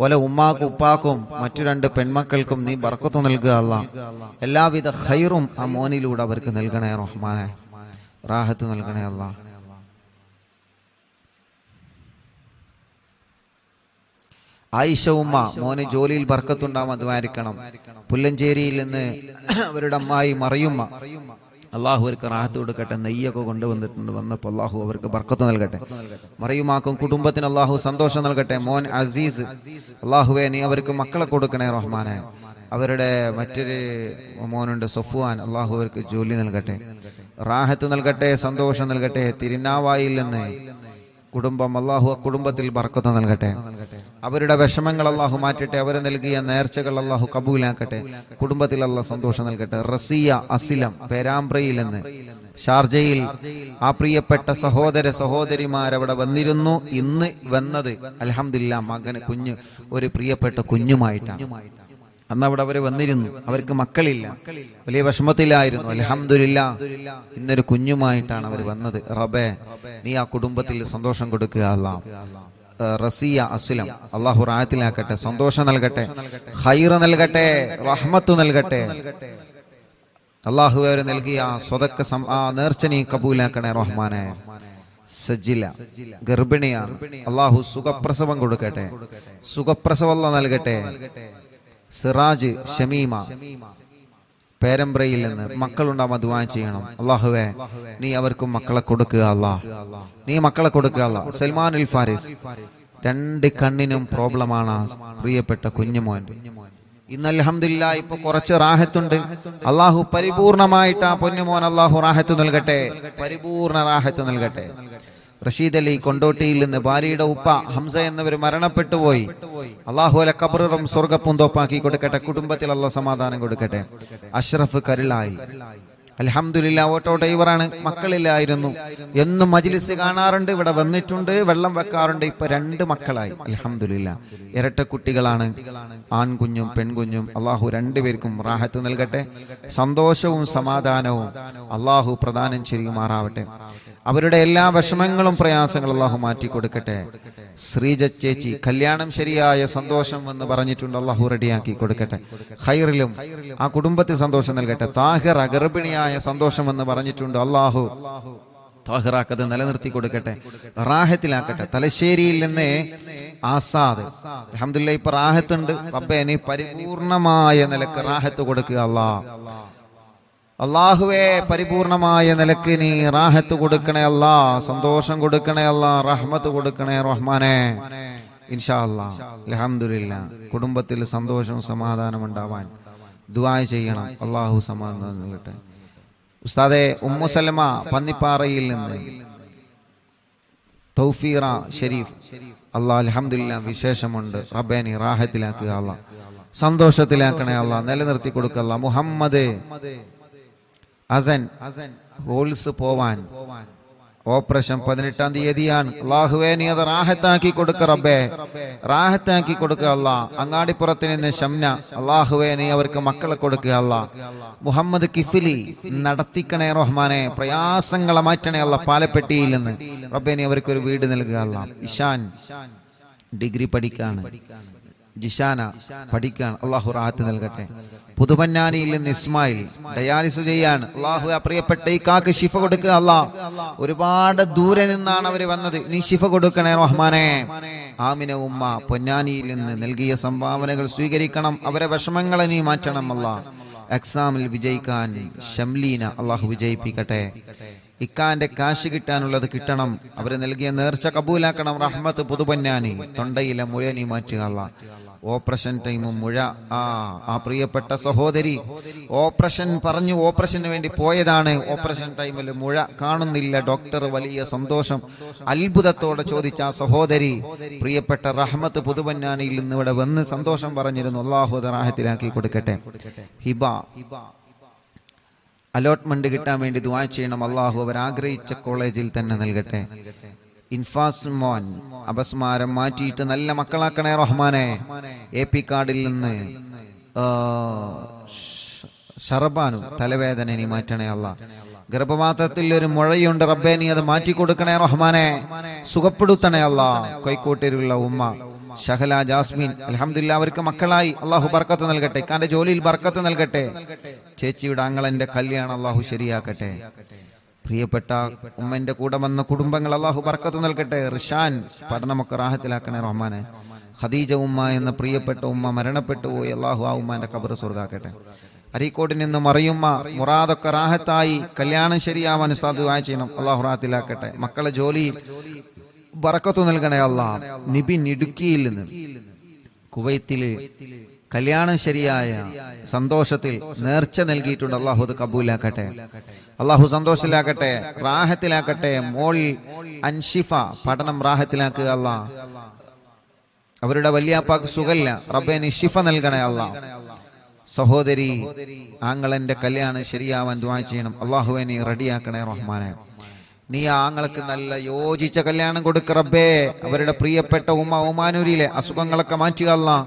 ഓലെ ഉമ്മാക്കും ഉപ്പാക്കും മറ്റു 2 പെൺമക്കൾക്കും നീ ബർക്കത്ത് നൽകുക അല്ലാ. എല്ലാവിധ ഖൈറും ആ മോനിലൂടെ അവർക്ക് നൽകണേ റഹ്മാനെ. റാഹത്ത് നൽകണേ അല്ലാ. ആയിഷ ഉമ്മ മോന് ജോലിയിൽ ബർക്കത്തുണ്ടാവാൻ ദ്വാരിക്കണം. പുല്ലഞ്ചേരിയിൽ നിന്ന് അവരുടെ അമ്മായി മറിയുമ്മ, അള്ളാഹു അവർക്ക് റാഹത്ത് കൊടുക്കട്ടെ. നെയ്യൊക്കെ കൊണ്ടുവന്നിട്ടുണ്ട്. വന്നപ്പോൾ അള്ളാഹു അവർക്ക് ബർക്കത്ത് നൽകട്ടെ. മറിയുമാക്കും കുടുംബത്തിന് അള്ളാഹു സന്തോഷം നൽകട്ടെ. മോൻ അസീസ്, അള്ളാഹുവെ നീ അവർക്ക് മക്കളെ കൊടുക്കണേ റഹ്മാനെ. അവരുടെ മറ്റൊരു മോനുണ്ട് സഫ്വാൻ, അള്ളാഹു അവർക്ക് ജോലി നൽകട്ടെ, റാഹത്ത് നൽകട്ടെ, സന്തോഷം നൽകട്ടെ. തിരുനാവായിൽ നിന്ന് കുടുംബം അള്ളാഹു കുടുംബത്തിൽ ബർക്കത്ത് നൽകട്ടെ. അവരുടെ വിഷമങ്ങൾ അള്ളാഹു മാറ്റട്ടെ. അവർ നൽകിയ നേർച്ചകൾ അള്ളാഹു കബൂലാക്കട്ടെ. കുടുംബത്തിൽ അള്ളാഹു സന്തോഷം നൽകട്ടെ. റസിയ അസിലം പേരാമ്പ്രയിൽ നിന്ന് ഷാർജയിൽ ആ പ്രിയപ്പെട്ട സഹോദര സഹോദരിമാരവിടെ വന്നിരുന്നു. ഇന്ന് വന്നത് അൽഹംദുലില്ലാ മകന് കുഞ്ഞ് ഒരു പ്രിയപ്പെട്ട കുഞ്ഞുമായിട്ടാണ്. അന്ന് അവിടെ അവര് വന്നിരുന്നു. അവർക്ക് മക്കളില്ല, വലിയ വിഷമത്തിലായിരുന്നു. അൽഹംദുലില്ലാ ഇന്നൊരു കുഞ്ഞുമായിട്ടാണ് അവർ വന്നത്. റബ്ബേ നീ ആ കുടുംബത്തിൽ സന്തോഷം കൊടുക്കുക. അല്ലാഹ് റസിയ അസ്ലം അള്ളാഹു റാഹത്തിലാക്കട്ടെ, സന്തോഷം നൽകട്ടെ, ഖൈർ നൽകട്ടെ, റഹ്മത്ത് നൽകട്ടെ. അള്ളാഹു അവർ നൽകിയ സ്വതക്ക നേർച്ച നീ കബൂലാക്കണേ റഹ്മാനെ. സജില ഗർഭിണിയാണ്, അള്ളാഹു സുഖപ്രസവം കൊടുക്കട്ടെ, സുഖപ്രസവം നൽകട്ടെ. സിറാജ് ഷമീമ പേരമ്പ്രയിൽ നിന്ന് മക്കളുണ്ടാവാൻ ദുആ ചെയ്യണം. അള്ളാഹുവേ നീ അവർക്കും മക്കളെ കൊടുക്കുക. അല്ലാഹ് നീ മക്കളെ കൊടുക്കുക. അല്ലാഹ് സൽമാൻ അൽ ഫാരിസ് 2 കണ്ണിനും പ്രോബ്ലമാണ് പ്രിയപ്പെട്ട കുഞ്ഞുമോൻ. ഇന്ന് അൽഹംദുലില്ലാ ഇപ്പൊ കുറച്ച് റാഹത്തുണ്ട്. അള്ളാഹു പരിപൂർണമായിട്ട് ആ പൊന്നുമോൻ അള്ളാഹു റാഹത്ത് നൽകട്ടെ, പരിപൂർണ റാഹത്ത് നൽകട്ടെ. റഷീദ് അലി കൊണ്ടോട്ടിയിൽ നിന്ന് ഭാര്യയുടെ ഉപ്പ ഹംസ എന്നിവർ മരണപ്പെട്ടു പോയി. അള്ളാഹു അല ഖബറും സ്വർഗ്ഗപ്പൂന്തോപ്പാക്കി കൊടുക്കട്ടെ. കുടുംബത്തിൽ അള്ളാഹു സമാധാനം കൊടുക്കട്ടെ. അഷ്റഫ് കരുളായി അൽഹംദുലില്ലാ ഓട്ടോ ഡ്രൈവറാണ്, മക്കളില്ലായിരുന്നു. എന്നും മജ്ലിസ് കാണാറുണ്ട്, ഇവിടെ വന്നിട്ടുണ്ട്, വെള്ളം വെക്കാറുണ്ട്. ഇപ്പൊ 2 മക്കളായി അൽഹംദുലില്ലാ. ഇരട്ട കുട്ടികളാണ്, ആൺകുഞ്ഞും പെൺകുഞ്ഞും. അള്ളാഹു 2 പേർക്കും റാഹത്ത് നൽകട്ടെ, സന്തോഷവും സമാധാനവും അള്ളാഹു പ്രദാനം ചെയ്യുമാറാവട്ടെ. അവരുടെ എല്ലാ വിഷമങ്ങളും പ്രയാസങ്ങളും അള്ളാഹു മാറ്റി കൊടുക്കട്ടെ. ശ്രീജ ചേച്ചി കല്യാണം ശരിയായ സന്തോഷം എന്ന് പറഞ്ഞിട്ടുണ്ട്, അള്ളാഹു റെഡിയാക്കി കൊടുക്കട്ടെ. ഖൈറിലും ആ കുടുംബത്തിൽ സന്തോഷം നൽകട്ടെ. താഹിറ ഗർഭിണിയായ സന്തോഷം എന്ന് പറഞ്ഞിട്ടുണ്ട്, അള്ളാഹു താഹിറാക്കത് നിലനിർത്തി കൊടുക്കട്ടെ, റാഹത്തിലാക്കട്ടെ. തലശ്ശേരിയിൽ നിന്ന് ആസാദ് അൽഹംദുലില്ലാ ഇപ്പൊ റാഹത്തുണ്ട്. റബ്ബേ നീ പരിപൂർണമായ നിലക്ക് റാഹത്ത് കൊടുക്കുക. അള്ളാഹുവേ പരിപൂർണമായ നിലക്ക് നീ റാഹത്ത് കൊടുക്കണേ അല്ലാ, സന്തോഷം കൊടുക്കണേ അല്ലാ, റഹ്മത്ത് കൊടുക്കണേ റഹ്മാനെ. ഇൻഷാ അല്ലാഹ് അൽഹംദുലില്ലാ കുടുംബത്തിൽ സന്തോഷവും സമാധാനം ഉണ്ടാവാൻ ദുആ ചെയ്യണം. അള്ളാഹു സമാധാനം നൽകട്ടെ. ഉസ്താദെ ഉമ്മു സലമ പന്നിപ്പാറയിൽ നിന്ന് തൗഫീറ ഷരീഫ് അല്ലാഹ് അൽഹംദുലില്ലാ വിശേഷമുണ്ട്. റബ്ബേ നീ റാഹത്തിലാക്കുക അല്ലാ, സന്തോഷത്തിലാക്കണേ അല്ലാ, നിലനിർത്തി കൊടുക്കുക അല്ലാ. മുഹമ്മദ് അസൻ ഹോൾസ് പോവാൻ ഓപ്പറേഷൻ 18-ാം തീയതിയാണ്. അള്ളാഹുവേ നീ അത് റാഹത്താക്കി കൊടുക്ക റബ്ബേ, റാഹത്താക്കി കൊടുക്കുക അല്ലാ. അങ്ങാടിപ്പുറത്ത് നിന്ന് ഷംന അള്ളാഹുവേ നീ അവർക്ക് മക്കളെ കൊടുക്കുക അല്ലാ. മുഹമ്മദ് കിഫിലി നടത്തിക്കണേ റഹ്മാനെ, പ്രയാസങ്ങളെ മാറ്റണേ അല്ലാ. പാലപ്പെട്ടിയിൽ നിന്ന് റബ്ബേ നീ അവർക്ക് ഒരു വീട് നൽകുക അല്ലാ. ഇഷാൻ ഡിഗ്രി പഠിക്കാണ്, ജിഷാന പഠിക്കാൻ, അള്ളാഹു റാഹത്ത് നൽകട്ടെ. പുതുപന്നാനിയിൽ നിന്ന് ഇസ്മായിൽ ഡയാലിസ് ചെയ്യാൻ, അള്ളാഹു പ്രിയപ്പെട്ട ഈ കാക്ക് ശിഫ കൊടുക്കുക അല്ലാ. ഒരുപാട് ദൂരെ നിന്നാണ് അവര് വന്നത്, നീ ശിഫ കൊടുക്കണേ റഹ്മാനെ. ആമിന ഉമ്മ പൊന്നാനിയിൽ നിന്ന് നൽകിയ സംഭാവനകൾ സ്വീകരിക്കണം, അവരെ വിഷമങ്ങളെ നീ മാറ്റണം അല്ലാ. എക്സാമിൽ വിജയിക്കാൻ ഷംലീന അള്ളാഹു വിജയിപ്പിക്കട്ടെ. ഇക്കാന്റെ കാശ് കിട്ടാനുള്ളത് കിട്ടണം, അവര് നൽകിയ നേർച്ച കബൂലാക്കണം. റഹ്മത്ത് പുതുപന്നാനി തൊണ്ടയിലെ മുഴ നീ മാറ്റുക അല്ലാ. ഓപ്പറേഷൻ ടൈമും മുഴ ആ പ്രിയപ്പെട്ട സഹോദരി ഓപ്പറേഷൻ പറഞ്ഞു, ഓപ്പറേഷന് വേണ്ടി പോയതാണ്. ഓപ്പറേഷൻ ടൈമിൽ മുഴ കാണുന്നില്ല. ഡോക്ടർ വലിയ സന്തോഷം അത്ഭുതത്തോടെ ചോദിച്ച ആ സഹോദരി പ്രിയപ്പെട്ട റഹ്മത്ത് പുതുപന്നാനിയിൽ നിന്ന് ഇവിടെ വന്ന് സന്തോഷം പറഞ്ഞിരുന്നു. അല്ലാഹു റാഹത്തിലാക്കി കൊടുക്കട്ടെ. ഹിബ അലോട്ട്മെന്റ് കിട്ടാൻ വേണ്ടി ദുആ ചെയ്യണം. അള്ളാഹു അവർ ആഗ്രഹിച്ച കോളേജിൽ തന്നെ നൽകട്ടെ. ഇൻഫാസ് മോൻ അപസ്മാരം മാറ്റിയിട്ട് നല്ല മക്കളാക്കണേ റഹ്മാനെ. AP കാർഡിൽ നിന്ന് ഷർബാനു തലവേദന നീ മാറ്റണേ അല്ലാ. ഗർഭപാത്രത്തിൽ ഒരു മുഴയുണ്ട് റബ്ബേ നീ അത് മാറ്റി കൊടുക്കണേ റഹ്മാനെ, സുഖപ്പെടുത്തണേ അല്ലാ. കോഴിക്കോട്ടിലുള്ള ഉമ്മ ഷഹല ജാസ്മിൻ അൽഹംദുലില്ലാ അവർക്ക് മക്കളായി, അള്ളാഹു ബർക്കത്ത് നൽകട്ടെ. ഇക്കാന്റെ ജോലിയിൽ ബർക്കത്ത് നൽകട്ടെ. ചേച്ചിയുടെ ആങ്ങളന്റെ കല്യാണം അള്ളാഹു ശരിയാക്കട്ടെ. പ്രിയപ്പെട്ട ഉമ്മന്റെ കൂടെ വന്ന കുടുംബങ്ങൾ അള്ളാഹു ബർക്കത്ത് നൽകട്ടെ. റിഷാൻ പഠനമൊക്കെ റാഹത്തിലാക്കണേ റഹ്മാനെ. ഖദീജ ഉമ്മ എന്ന പ്രിയപ്പെട്ട ഉമ്മ മരണപ്പെട്ടു പോയി, അള്ളാഹു ആ ഉമ്മാന്റെ ഖബർ സ്വർഗ്ഗാക്കട്ടെ. അരീക്കോട്ടിൽ നിന്ന് മറിയുമ്മ മുറാദൊക്കെ റാഹത്തായി, കല്യാണം ശരിയാവാൻ ഉസ്താദ് ദുആ ചെയ്യണം, അള്ളാഹു റാഹത്തിലാക്കട്ടെ. മക്കളെ ജോലിയിൽ ബർക്കത്ത് നൽകണേ അല്ലാ. നിബിൻ ഇടുക്കിയിൽ നിന്ന് കുവൈത്തില് കല്യാണം ശരിയായ സന്തോഷത്തിൽ നേർച്ച നൽകിയിട്ടുണ്ട്. അള്ളാഹു അത് കബൂലാക്കട്ടെ, അള്ളാഹു സന്തോഷത്തിലാക്കട്ടെ, റാഹത്തിലാക്കട്ടെ. മോൾ അൻഷിഫ പഠനം റാഹത്തിലാക്കുക അല്ലാഹ്. അവരുടെ വല്യാപ്പാക്ക് സുഖല്ല, റബ്ബേ നീ ശിഫ നൽകണേ അല്ലാഹ്. സഹോദരി ആങ്ങളന്റെ കല്യാണം ശരിയാവാൻ ദുആ ചെയ്യണം. അള്ളാഹുവെ നീ റെഡിയാക്കണേ റഹ്മാനെ. നീ ആങ്ങൾക്ക് നല്ല യോജിച്ച കല്യാണം കൊടുക്ക റബ്ബേ. അവരുടെ പ്രിയപ്പെട്ട ഒമാനൂരിലെ അസുഖങ്ങളൊക്കെ മാറ്റുക അല്ലാഹ്.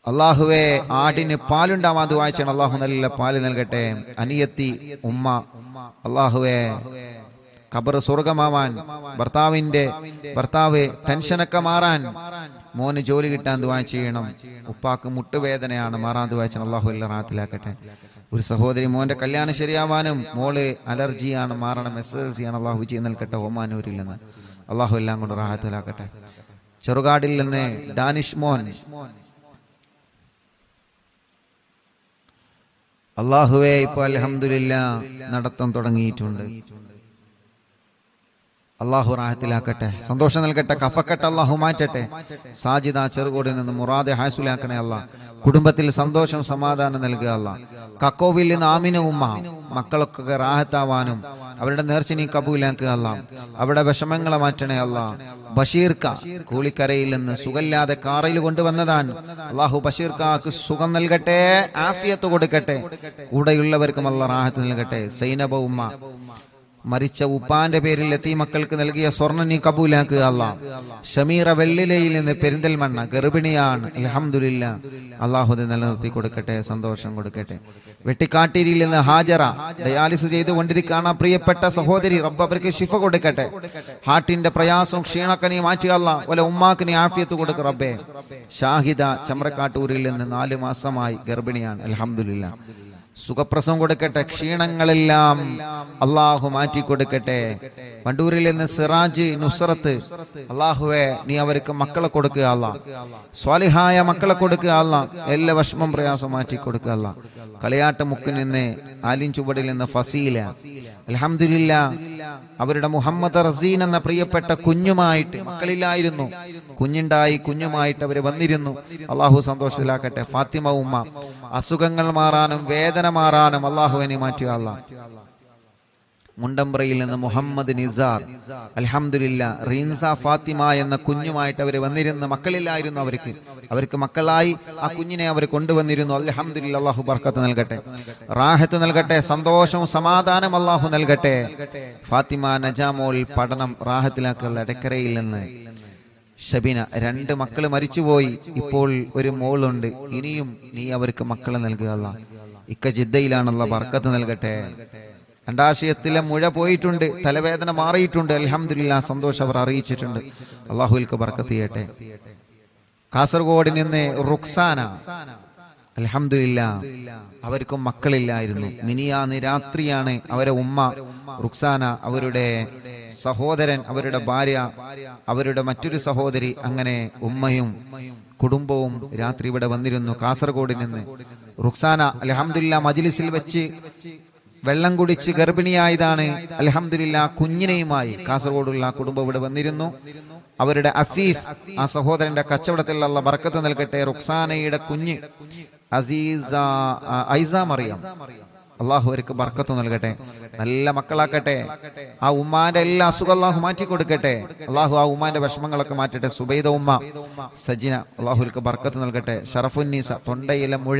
അള്ളാഹുവെ ആടിന് പാലുണ്ടാവാൻ ദുആ ചെയ്യണം. അള്ളാഹു നല്ല പാല് നൽകട്ടെ. അനിയത്തി ഉമ്മ, അള്ളാഹുവെ ഖബർ സ്വർഗമാവാൻ, ഭർത്താവ് ടെൻഷനൊക്കെ മാറാൻ, മോന് ജോലി കിട്ടാൻ ദുആ ചെയ്യണം. ഉപ്പാക്ക് മുട്ടുവേദനയാണ്, മാറാൻ ദുആ ചെയ്യണം. അള്ളാഹു എല്ലാം റാഹത്തിലാക്കട്ടെ. ഒരു സഹോദരി മോന്റെ കല്യാണം ശരിയാവാനും, മോള് അലർജിയാണ്, മാറണം, SSLC ആണ്, അള്ളാഹു വിജയം നൽകട്ടെ. ഒമാനൂരിൽ നിന്ന് അള്ളാഹു എല്ലാം കൊണ്ട് റാഹത്തിലാക്കട്ടെ. ചെറുകാടിൽ നിന്ന് ഡാനിഷ് മോൻ, അള്ളാഹുവേ ഇപ്പൊ അൽഹംദുലില്ലാഹ് നടത്തം തുടങ്ങിയിട്ടുണ്ട്. അള്ളാഹു റാഹത്തിലാക്കട്ടെ, സന്തോഷം നൽകട്ടെ, കഫക്കെട്ട് അള്ളാഹു മാറ്റട്ടെ. സാജിദ ചെറുകോടിൽ നിന്ന് മുറാദെ ഹാസുലാക്കണേ അള്ളാഹ്. കുടുംബത്തിൽ സന്തോഷം സമാധാനം നൽകുക അള്ളാഹ്. കക്കോവിൽ നിന്ന് ആമിന ഉമ്മ, മക്കളൊക്കെ റാഹത്താവാനും അവരുടെ നേർച്ച നീ കബൂലാക്കുക അള്ളാഹ്. അവിടെ വിഷമങ്ങളെ മാറ്റണേ അള്ളാഹ്. ബഷീർക്ക കൂളിക്കരയിൽ നിന്ന് സുഖമില്ലാതെ കാറിൽ കൊണ്ടുവന്നതാണ്. അള്ളാഹു ബഷീർക്കാക്ക് സുഖം നൽകട്ടെ, ആഫിയത്ത് കൊടുക്കട്ടെ. കൂടെയുള്ളവർക്കും അള്ളാഹ് റാഹത്ത് നൽകട്ടെ. സൈനബ ഉമ്മ, മരിച്ച ഉപ്പാന്റെ പേരിൽ എത്തി മക്കൾക്ക് നൽകിയ സ്വർണ്ണം നീ കബൂലാക്കുക അല്ലാഹ്. ഷമീറ വെള്ളിലയിൽ നിന്ന് പെരിന്തൽമണ്ണ ഗർഭിണിയാണ്, അൽഹംദുലില്ലാഹ്. അള്ളാഹു നിലനിർത്തി കൊടുക്കട്ടെ, സന്തോഷം കൊടുക്കട്ടെ. വെട്ടിക്കാട്ടിരിയിൽ നിന്ന് ഹാജറ ഡയാലിസ് ചെയ്തുകൊണ്ടിരിക്കുകയാണ് പ്രിയപ്പെട്ട സഹോദരി, റബ്ബ് അവർക്ക് ശിഫ കൊടുക്കട്ടെ. ഹാർട്ടിന്റെ പ്രയാസവും ക്ഷീണൊക്കെ നീ മാറ്റുക അല്ലാഹ്. ഓലെ ഉമ്മാക്ക് നീ ആഫിയത്ത് കൊടുക്ക റബ്ബേ. ഷാഹിദ ചമ്രക്കാട്ടൂരിൽ നിന്ന് 4 മാസമായി ഗർഭിണിയാണ്, അൽഹംദുലില്ലാഹ്. സുഖപ്രസവം കൊടുക്കട്ടെ, ക്ഷീണങ്ങളെല്ലാം അള്ളാഹു മാറ്റി കൊടുക്കട്ടെ. വണ്ടൂരിൽ നിന്ന് സിറാജ് നുസ്രത്ത്, അള്ളാഹുവെ നീ അവർക്ക് മക്കളെ കൊടുക്കുക അല്ലാഹ്. സ്വാലിഹായ മക്കളെ കൊടുക്കുക അല്ലാഹ്. എല്ലാ വിഷമം പ്രയാസം മാറ്റി കൊടുക്കുക അല്ലാഹ്. കളിയാട്ട മുക്കിൽ നിന്ന് ആലിൻ ചുവടിൽ നിന്ന് ഫസീല, അൽഹംദുലില്ലാഹ്. അവരുടെ മുഹമ്മദ് റസീൻ എന്ന പ്രിയപ്പെട്ട കുഞ്ഞുമായിട്ട്, മക്കളില്ലായിരുന്നു, കുഞ്ഞുണ്ടായി, കുഞ്ഞുമായിട്ട് അവര് വന്നിരുന്നു. അള്ളാഹു സന്തോഷത്തിലാക്കട്ടെ. ഫാത്തിമ ഉമ്മ, അസുഖങ്ങൾ മാറാനും വേദന മാറാനും അള്ളാഹുവിനെ മാറ്റുക അല്ലാഹ്. മുണ്ടമ്പ്രയിൽ നിന്ന് മുഹമ്മദ് നിസാർ, അൽഹംദുലില്ലാഹ്. റീൻസ ഫാത്തിമ എന്ന കുഞ്ഞുമായിട്ട് അവർ വന്നിരുന്ന, മക്കളില്ലായിരുന്നു അവർക്ക് മക്കളായി ആ കുഞ്ഞിനെ അവർ കൊണ്ടുവന്നിരുന്നു. അൽഹംദുലില്ലാഹ്. അള്ളാഹു ബർക്കത്ത് നൽകട്ടെ, റാഹത്ത് നൽകട്ടെ, സന്തോഷവും സമാധാനം അള്ളാഹു നൽകട്ടെ. ഫാത്തിമ നജാമോൾ പഠനം റാഹത്തിലാക്കുക. എടക്കരയിൽ നിന്ന് ഷബിന, 2 മക്കള് മരിച്ചുപോയി, ഇപ്പോൾ ഒരു മോളുണ്ട്. ഇനിയും നീ അവർക്ക് മക്കളെ നൽകുക അല്ലാഹ്. ഇക്ക ജിദ്ദയിലാണുള്ള, ബർക്കത്ത് നൽകട്ടെ. അണ്ടാശയത്തിലെ മുഴ പോയിട്ടുണ്ട്, തലവേദന മാറിയിട്ടുണ്ട്, അൽഹംദുലില്ലാഹ്. സന്തോഷം അവർ അറിയിച്ചിട്ടുണ്ട്. അള്ളാഹുവിൽക്ക് ബർക്കത്ത് ചെയ്യട്ടെ. കാസർഗോഡ് നിന്ന് റുക്സാന, അൽഹംദുലില്ലാഹ്. അവർക്കും മക്കളില്ലായിരുന്നു. മിനിയാന്ന് രാത്രിയാണ് അവരെ ഉമ്മ റുക്സാന, അവരുടെ സഹോദരൻ, അവരുടെ ഭാര്യ, അവരുടെ മറ്റൊരു സഹോദരി, അങ്ങനെ ഉമ്മയും കുടുംബവും രാത്രി ഇവിടെ വന്നിരുന്നു. കാസർഗോഡ് നിന്ന് റുക്സാന അൽഹംദുലില്ലാഹ് മജ്ലിസിൽ വെച്ച് വെള്ളം കുടിച്ച് ഗർഭിണിയായതാണ്. അൽഹംദുലില്ലാഹ് കുഞ്ഞിനെയുമായി കാസർഗോഡുള്ള കുടുംബം ഇവിടെ വന്നിരുന്നു. അവരുടെ അഫീഫ്, ആ സഹോദരന്റെ കച്ചവടത്തിൽ അല്ലാഹ് ബർക്കത്ത് നൽകട്ടെ. റുക്സാനയുടെ കുഞ്ഞ് ഐസ മറിയം, അള്ളാഹു അവർക്ക് ബർക്കത്ത് നൽകട്ടെ, നല്ല മക്കളാക്കട്ടെ. ആ ഉമ്മാന്റെ എല്ലാ അസുഖം അള്ളാഹു മാറ്റി കൊടുക്കട്ടെ. അള്ളാഹു ആ ഉമ്മാന്റെ വിഷമങ്ങളൊക്കെ മാറ്റട്ടെ. സുബൈദ ഉമ്മ, സജിന, അള്ളാഹുൽക്ക് ബർക്കത്ത് നൽകട്ടെ. ഷറഫുന്നീസ, തൊണ്ടയിലെ മുഴ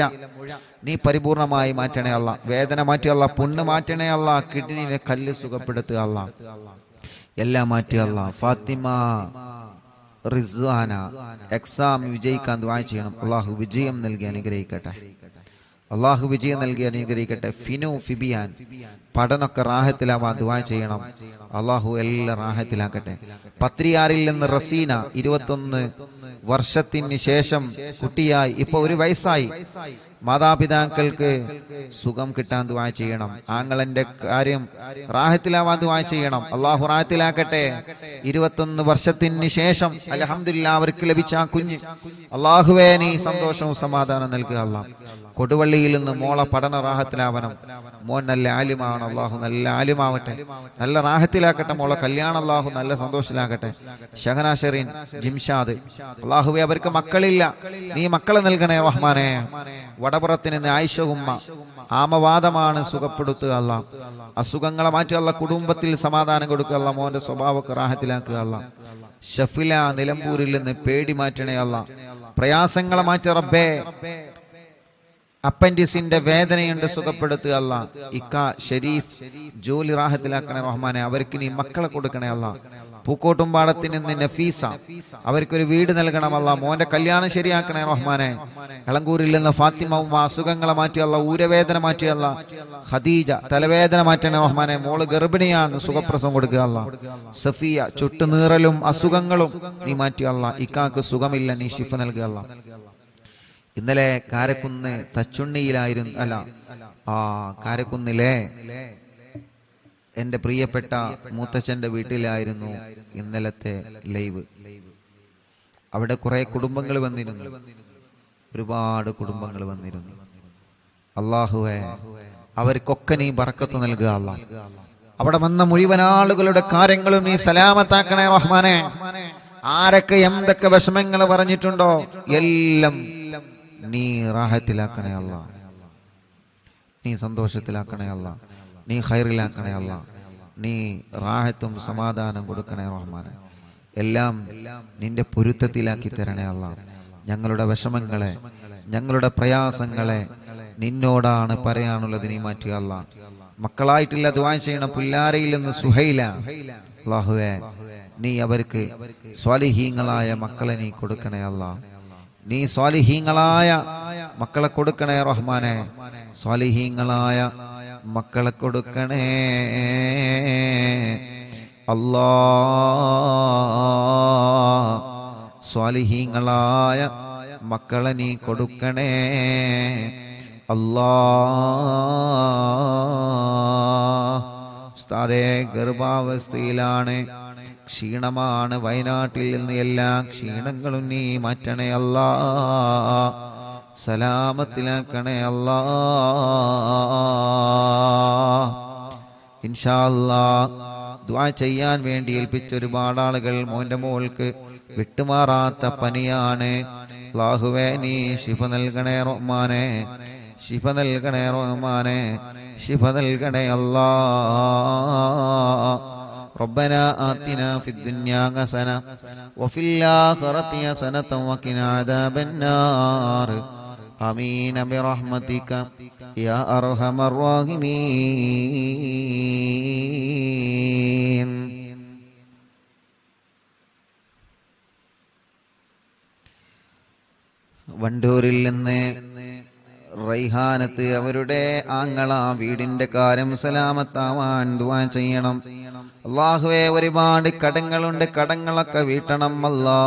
നീ പരിപൂർണമായി മാറ്റണേ അല്ലാഹ്. വേദന മാറ്റി അല്ലാഹ്. പുണ്ണ് മാറ്റണേ അല്ലാഹ്. കിഡ്നിയിലെ കല്ല് സുഖപ്പെടുത്തുക അല്ലാഹ്. എല്ലാം മാറ്റി അല്ലാഹ്. ഫാത്തിമ റിസ്വാന എക്സാം വിജയിക്കാൻ ദുആ ചെയ്യണം. അള്ളാഹു വിജയം നൽകി അനുഗ്രഹിക്കട്ടെ. അള്ളാഹു വിജയം നൽകി അനുഗ്രഹിക്കട്ടെ. ഫിനു ഫിബിയാൻ, പഠനമൊക്കെ റാഹത്തിലാവാൻ ദുആ ചെയ്യണം. അള്ളാഹു എല്ലാം റാഹത്തിലാക്കട്ടെ. പത്രിയാറിൽ നിന്ന് റസീന, 21 വർഷത്തിന് ശേഷം കുട്ടിയായി, ഇപ്പൊ 1 വയസ്സായി. മാതാപിതാക്കൾക്ക് സുഖം കിട്ടാൻ ദുആ ചെയ്യണം. ആങ്ങളന്റെ കാര്യം റാഹത്തിലാവാൻ ദുആ ചെയ്യണം. അള്ളാഹു റാഹത്തിലാക്കട്ടെ. 21 വർഷത്തിന് ശേഷം അൽഹംദുലില്ലാഹ് അവർക്ക് ലഭിച്ച ആ കുഞ്ഞ്, അള്ളാഹുവേ നീ സന്തോഷവും സമാധാനം നൽകുക അല്ലാഹ്. കൊടുവള്ളിയിൽ നിന്ന് മോളെ പഠന റാഹത്തിലാവണം. മോൻ നല്ല ആലിമാണ്, അള്ളാഹു നല്ല ആലിമാവട്ടെ, നല്ല റാഹത്തിലാക്കട്ടെ. മോളെ കല്യാണം അള്ളാഹു നല്ല സന്തോഷത്തിലാക്കട്ടെ. ഷഹന ഷെറീൻ, ജിംഷാദ്, അള്ളാഹുവേ അവർക്ക് മക്കളില്ല, നീ മക്കളെ നൽകണേ റഹ്മാനെ. വടപുറത്തിന് നിന്ന് ആയിഷ ഉമ്മ ആമവാദമാണ്, സുഖപ്പെടുത്തുക അല്ലാ. അസുഖങ്ങളെ മാറ്റുക അല്ലാ. കുടുംബത്തിൽ സമാധാനം കൊടുക്കുക അല്ലാ. മോന്റെ സ്വഭാവമൊക്കെ റാഹത്തിലാക്കുക അല്ലാ. ഷഫില നിലമ്പൂരിൽ നിന്ന് പേടി മാറ്റണേ അല്ലാ. പ്രയാസങ്ങളെ മാറ്റി റബ്ബേ. അപ്പൻഡിസിന്റെ വേദനയുണ്ട്, സുഖപ്പെടുത്തുക അല്ലാ. ഇക്ക ഷെരീഫ് ജോലി റാഹത്തിലാക്കണേ റഹ്മാനെ. അവർക്ക് നീ മക്കളെ കൊടുക്കണേ അല്ലാ. പൂക്കോട്ടുംപാടത്തിൽ നിന്ന് നഫീസ, അവർക്കൊരു വീട് നൽകണമല്ല. മോന്റെ കല്യാണം ശരിയാക്കണേ റഹ്മാനെ. എളങ്കൂരിൽ നിന്ന് ഫാത്തിമ ഉമ്മ അസുഖങ്ങളെ മാറ്റിയല്ല, ഊരവേദന മാറ്റിയല്ല. ഖദീജ തലവേദന മാറ്റണേ റഹ്മാനെ. മോള് ഗർഭിണിയാണ്, സുഖപ്രസവം കൊടുക്കുക അല്ല. സഫിയ ചുട്ടുനീറലും അസുഖങ്ങളും നീ മാറ്റിയല്ല. ഇക്കാക്ക് സുഖമില്ല, നീ ശിഫ നൽകുക അല്ല. ഇന്നലെ കാരക്കുന്ന് തച്ചുണ്ണിയിലായിരുന്നു, അല്ല കാരക്കുന്നിലെ എന്റെ പ്രിയപ്പെട്ട മൂത്തച്ഛന്റെ വീട്ടിലായിരുന്നു ഇന്നലത്തെ ലൈവ്. അവിടെ കുറെ കുടുംബങ്ങൾ വന്നിരുന്നു, ഒരുപാട് കുടുംബങ്ങൾ വന്നിരുന്നു. അല്ലാഹുവേ അവർക്കൊക്കെ നീ ബർക്കത്ത് നൽകുക അല്ലാ. അവിടെ വന്ന മുഴുവൻ ആളുകളുടെ കാര്യങ്ങളും നീ സലാമത്താക്കണേ റഹ്മാനെ. ആരൊക്കെ എന്തൊക്കെ വിഷമങ്ങൾ പറഞ്ഞിട്ടുണ്ടോ എല്ലാം നീ റാഹത്തിലാക്കണേ അല്ലാ. നീ സന്തോഷത്തിലാക്കണേ അല്ലാ. നീ ഖൈറിലാക്കണേ അല്ലാ. നീ റാഹത്തും സമാധാനം കൊടുക്കണേ റഹ്മാനെ. എല്ലാം നിന്റെ പൊരുത്തത്തിലാക്കി തരണേ അല്ലാ. ഞങ്ങളുടെ വിഷമങ്ങളെ, ഞങ്ങളുടെ പ്രയാസങ്ങളെ നിന്നോടാണ് പറയാനുള്ളത്, നീ മാറ്റുക അല്ലാ. മക്കളായിട്ടില്ല, ദുആ ചെയ്യണം. പുല്ലാരയിൽ നിന്ന് സുഹൈല, അല്ലാഹുവേ നീ അവർക്ക് സ്വാലിഹീങ്ങളായ മക്കളെ നീ കൊടുക്കണേ അല്ലാ. നീ സ്വാലിഹീങ്ങളായ മക്കളെ കൊടുക്കണേ റഹ്മാനെ. സ്വാലിഹീങ്ങളായ മക്കളെ കൊടുക്കണേ അല്ലാ. സ്വാലിഹീങ്ങളായ മക്കളെ നീ കൊടുക്കണേ അല്ലാ. ഉസ്താദേ ഗർഭാവസ്ഥയിലാണ്, ക്ഷീണമാണ്. വയനാട്ടിൽ നിന്ന് എല്ലാ ക്ഷീണങ്ങളും നീ മാറ്റണേ അല്ലാ. സലാമത്തിലാക്കണേ അല്ലാ. ഇൻഷാ അല്ലാഹ് ദുആ ചെയ്യാൻ വേണ്ടി ഏൽപ്പിച്ച ഒരുപാട് ആളുകൾ. മോന്റെ മോൾക്ക് വിട്ടുമാറാത്ത പനിയാണ്. അല്ലാഹുവേ നീ ശിഫ നൽകണേ റഹ്മാനെ. ശിഫ നൽകണേ റഹ്മാനെ. ശിഫ നൽകണേ അല്ലാ. ربنا آتنا في الدنيا حسنة وفي الآخرة حسنة وقنا عذاب النار. آمين برحمتك يا أرحم الراحمين. വണ്ടൂരിൽ നിന്ന് റൈഹാനത്ത് അവരുടെ ആങ്ങള വീടിന്റെ കാര്യം സലാമത്താവാൻ ദുആ ചെയ്യണം. അല്ലാഹുവേ ഒരുപാട് കടങ്ങളുണ്ട്, കടങ്ങളൊക്കെ വീട്ടണം അല്ലാ.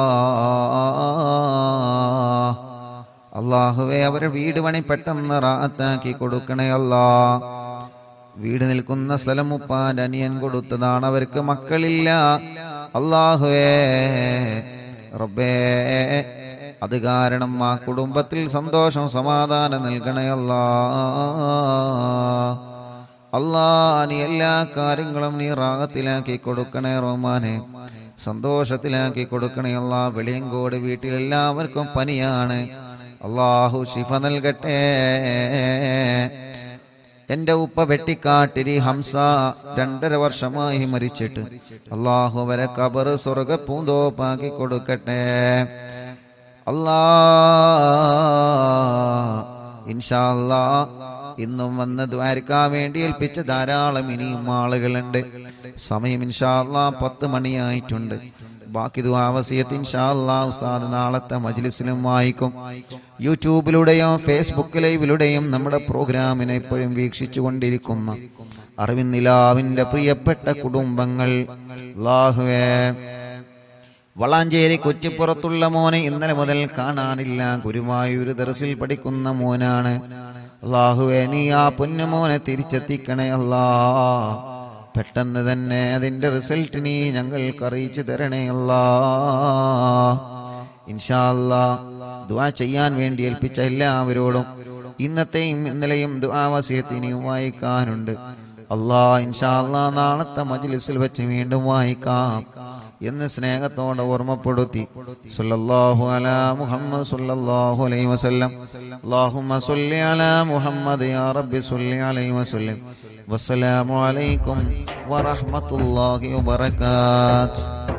അല്ലാഹുവേ അവരുടെ വീട് പണി പെട്ടെന്ന് റാഹത്താക്കി കൊടുക്കണേ അല്ലാ. വീട് നിൽക്കുന്ന സ്ഥലം ഉപ്പാന്റെ അനിയൻ കൊടുത്തതാണ്, അവർക്ക് മക്കളില്ല. അല്ലാഹുവേ റബ്ബേ അത് കാരണം ആ കുടുംബത്തിൽ സന്തോഷം സമാധാനം നൽകണേ അല്ലാ. അല്ലാ നീ എല്ലാ കാര്യങ്ങളും നീ റാഹത്തിലാക്കി കൊടുക്കണേ റഹ്മാനെ. സന്തോഷത്തിലാക്കി കൊടുക്കണേ അല്ലാ. വെളിയങ്കോട് വീട്ടിലെല്ലാവർക്കും പനിയാണ്, അല്ലാഹു ശിഫ നൽകട്ടെ. എന്റെ ഉപ്പ വെട്ടിക്കാട്ടിരി ഹംസ 2.5 വർഷമായി മരിച്ചിട്ട്, അല്ലാഹു അവരെ ഖബർ സ്വർഗ്ഗ പൂന്തോപ്പാക്കി കൊടുക്കട്ടെ അല്ലാ. ഇൻഷാ അല്ലാ ഇന്നും വന്ന് ദ്വാരക്കാൻ വേണ്ടി ഏൽപ്പിച്ച ധാരാളം ഇനിയും ആളുകളുണ്ട്. സമയം ഇൻഷാ അല്ലാ 10 മണിയായിട്ടുണ്ട്. ബാക്കി ദുആ വസിയത്ത് ഇൻഷാ അല്ലാ ഉസ്താദ് നാളത്തെ മജ്ലിസിലും വായിക്കും. യൂട്യൂബിലൂടെയും ഫേസ്ബുക്ക് ലൈവിലൂടെയും നമ്മുടെ പ്രോഗ്രാമിനെ എപ്പോഴും വീക്ഷിച്ചു കൊണ്ടിരിക്കുന്ന അറിവിൻ നിലാവിന്റെ പ്രിയപ്പെട്ട കുടുംബങ്ങൾ, അല്ലാഹുവേ വളാഞ്ചേരി കുറ്റിപ്പുറത്തുള്ള മോനെ ഇന്നലെ മുതൽ കാണാനില്ല. ഗുരുവായൂർ ദർസിൽ പഠിക്കുന്ന മോനാണ്. അല്ലാഹുവേ നീ ആ പൊന്നുമോനെ തിരിച്ചെത്തിക്കണേ അല്ലാ. പെട്ടെന്ന് തന്നെ അതിന്റെ റിസൾട്ട് നീ ഞങ്ങൾക്ക് അറിയിച്ചു തരണേ അല്ലാ. ഇൻഷാ അല്ലാ ദുആ ചെയ്യാൻ വേണ്ടി ഏൽപ്പിച്ച എല്ലാവരോടും ഇന്നത്തെയും ഇന്നലെയും ദുആ വസിയത്ത് ഇനിയും വായിക്കാനുണ്ട്. ഇൻഷാ അല്ലാഹ് നാളത്തെ മജ്ലിസിൽ വെച്ച് വീണ്ടും വായിക്കാം എന്ന് സ്നേഹത്തോടെ ഓർമ്മപ്പെടുത്തി. സല്ലല്ലാഹു അലാ മുഹമ്മദ് സല്ലല്ലാഹു അലൈഹി വസല്ലം. അല്ലാഹുമ്മ സ്വല്ലി അലാ മുഹമ്മദ് യാ റബ്ബി സ്വല്ലി അലൈഹി വസല്ലം. വസ്സലാമു അലൈക്കും വറഹ്മത്തുള്ളാഹി വബറകാതുഹു.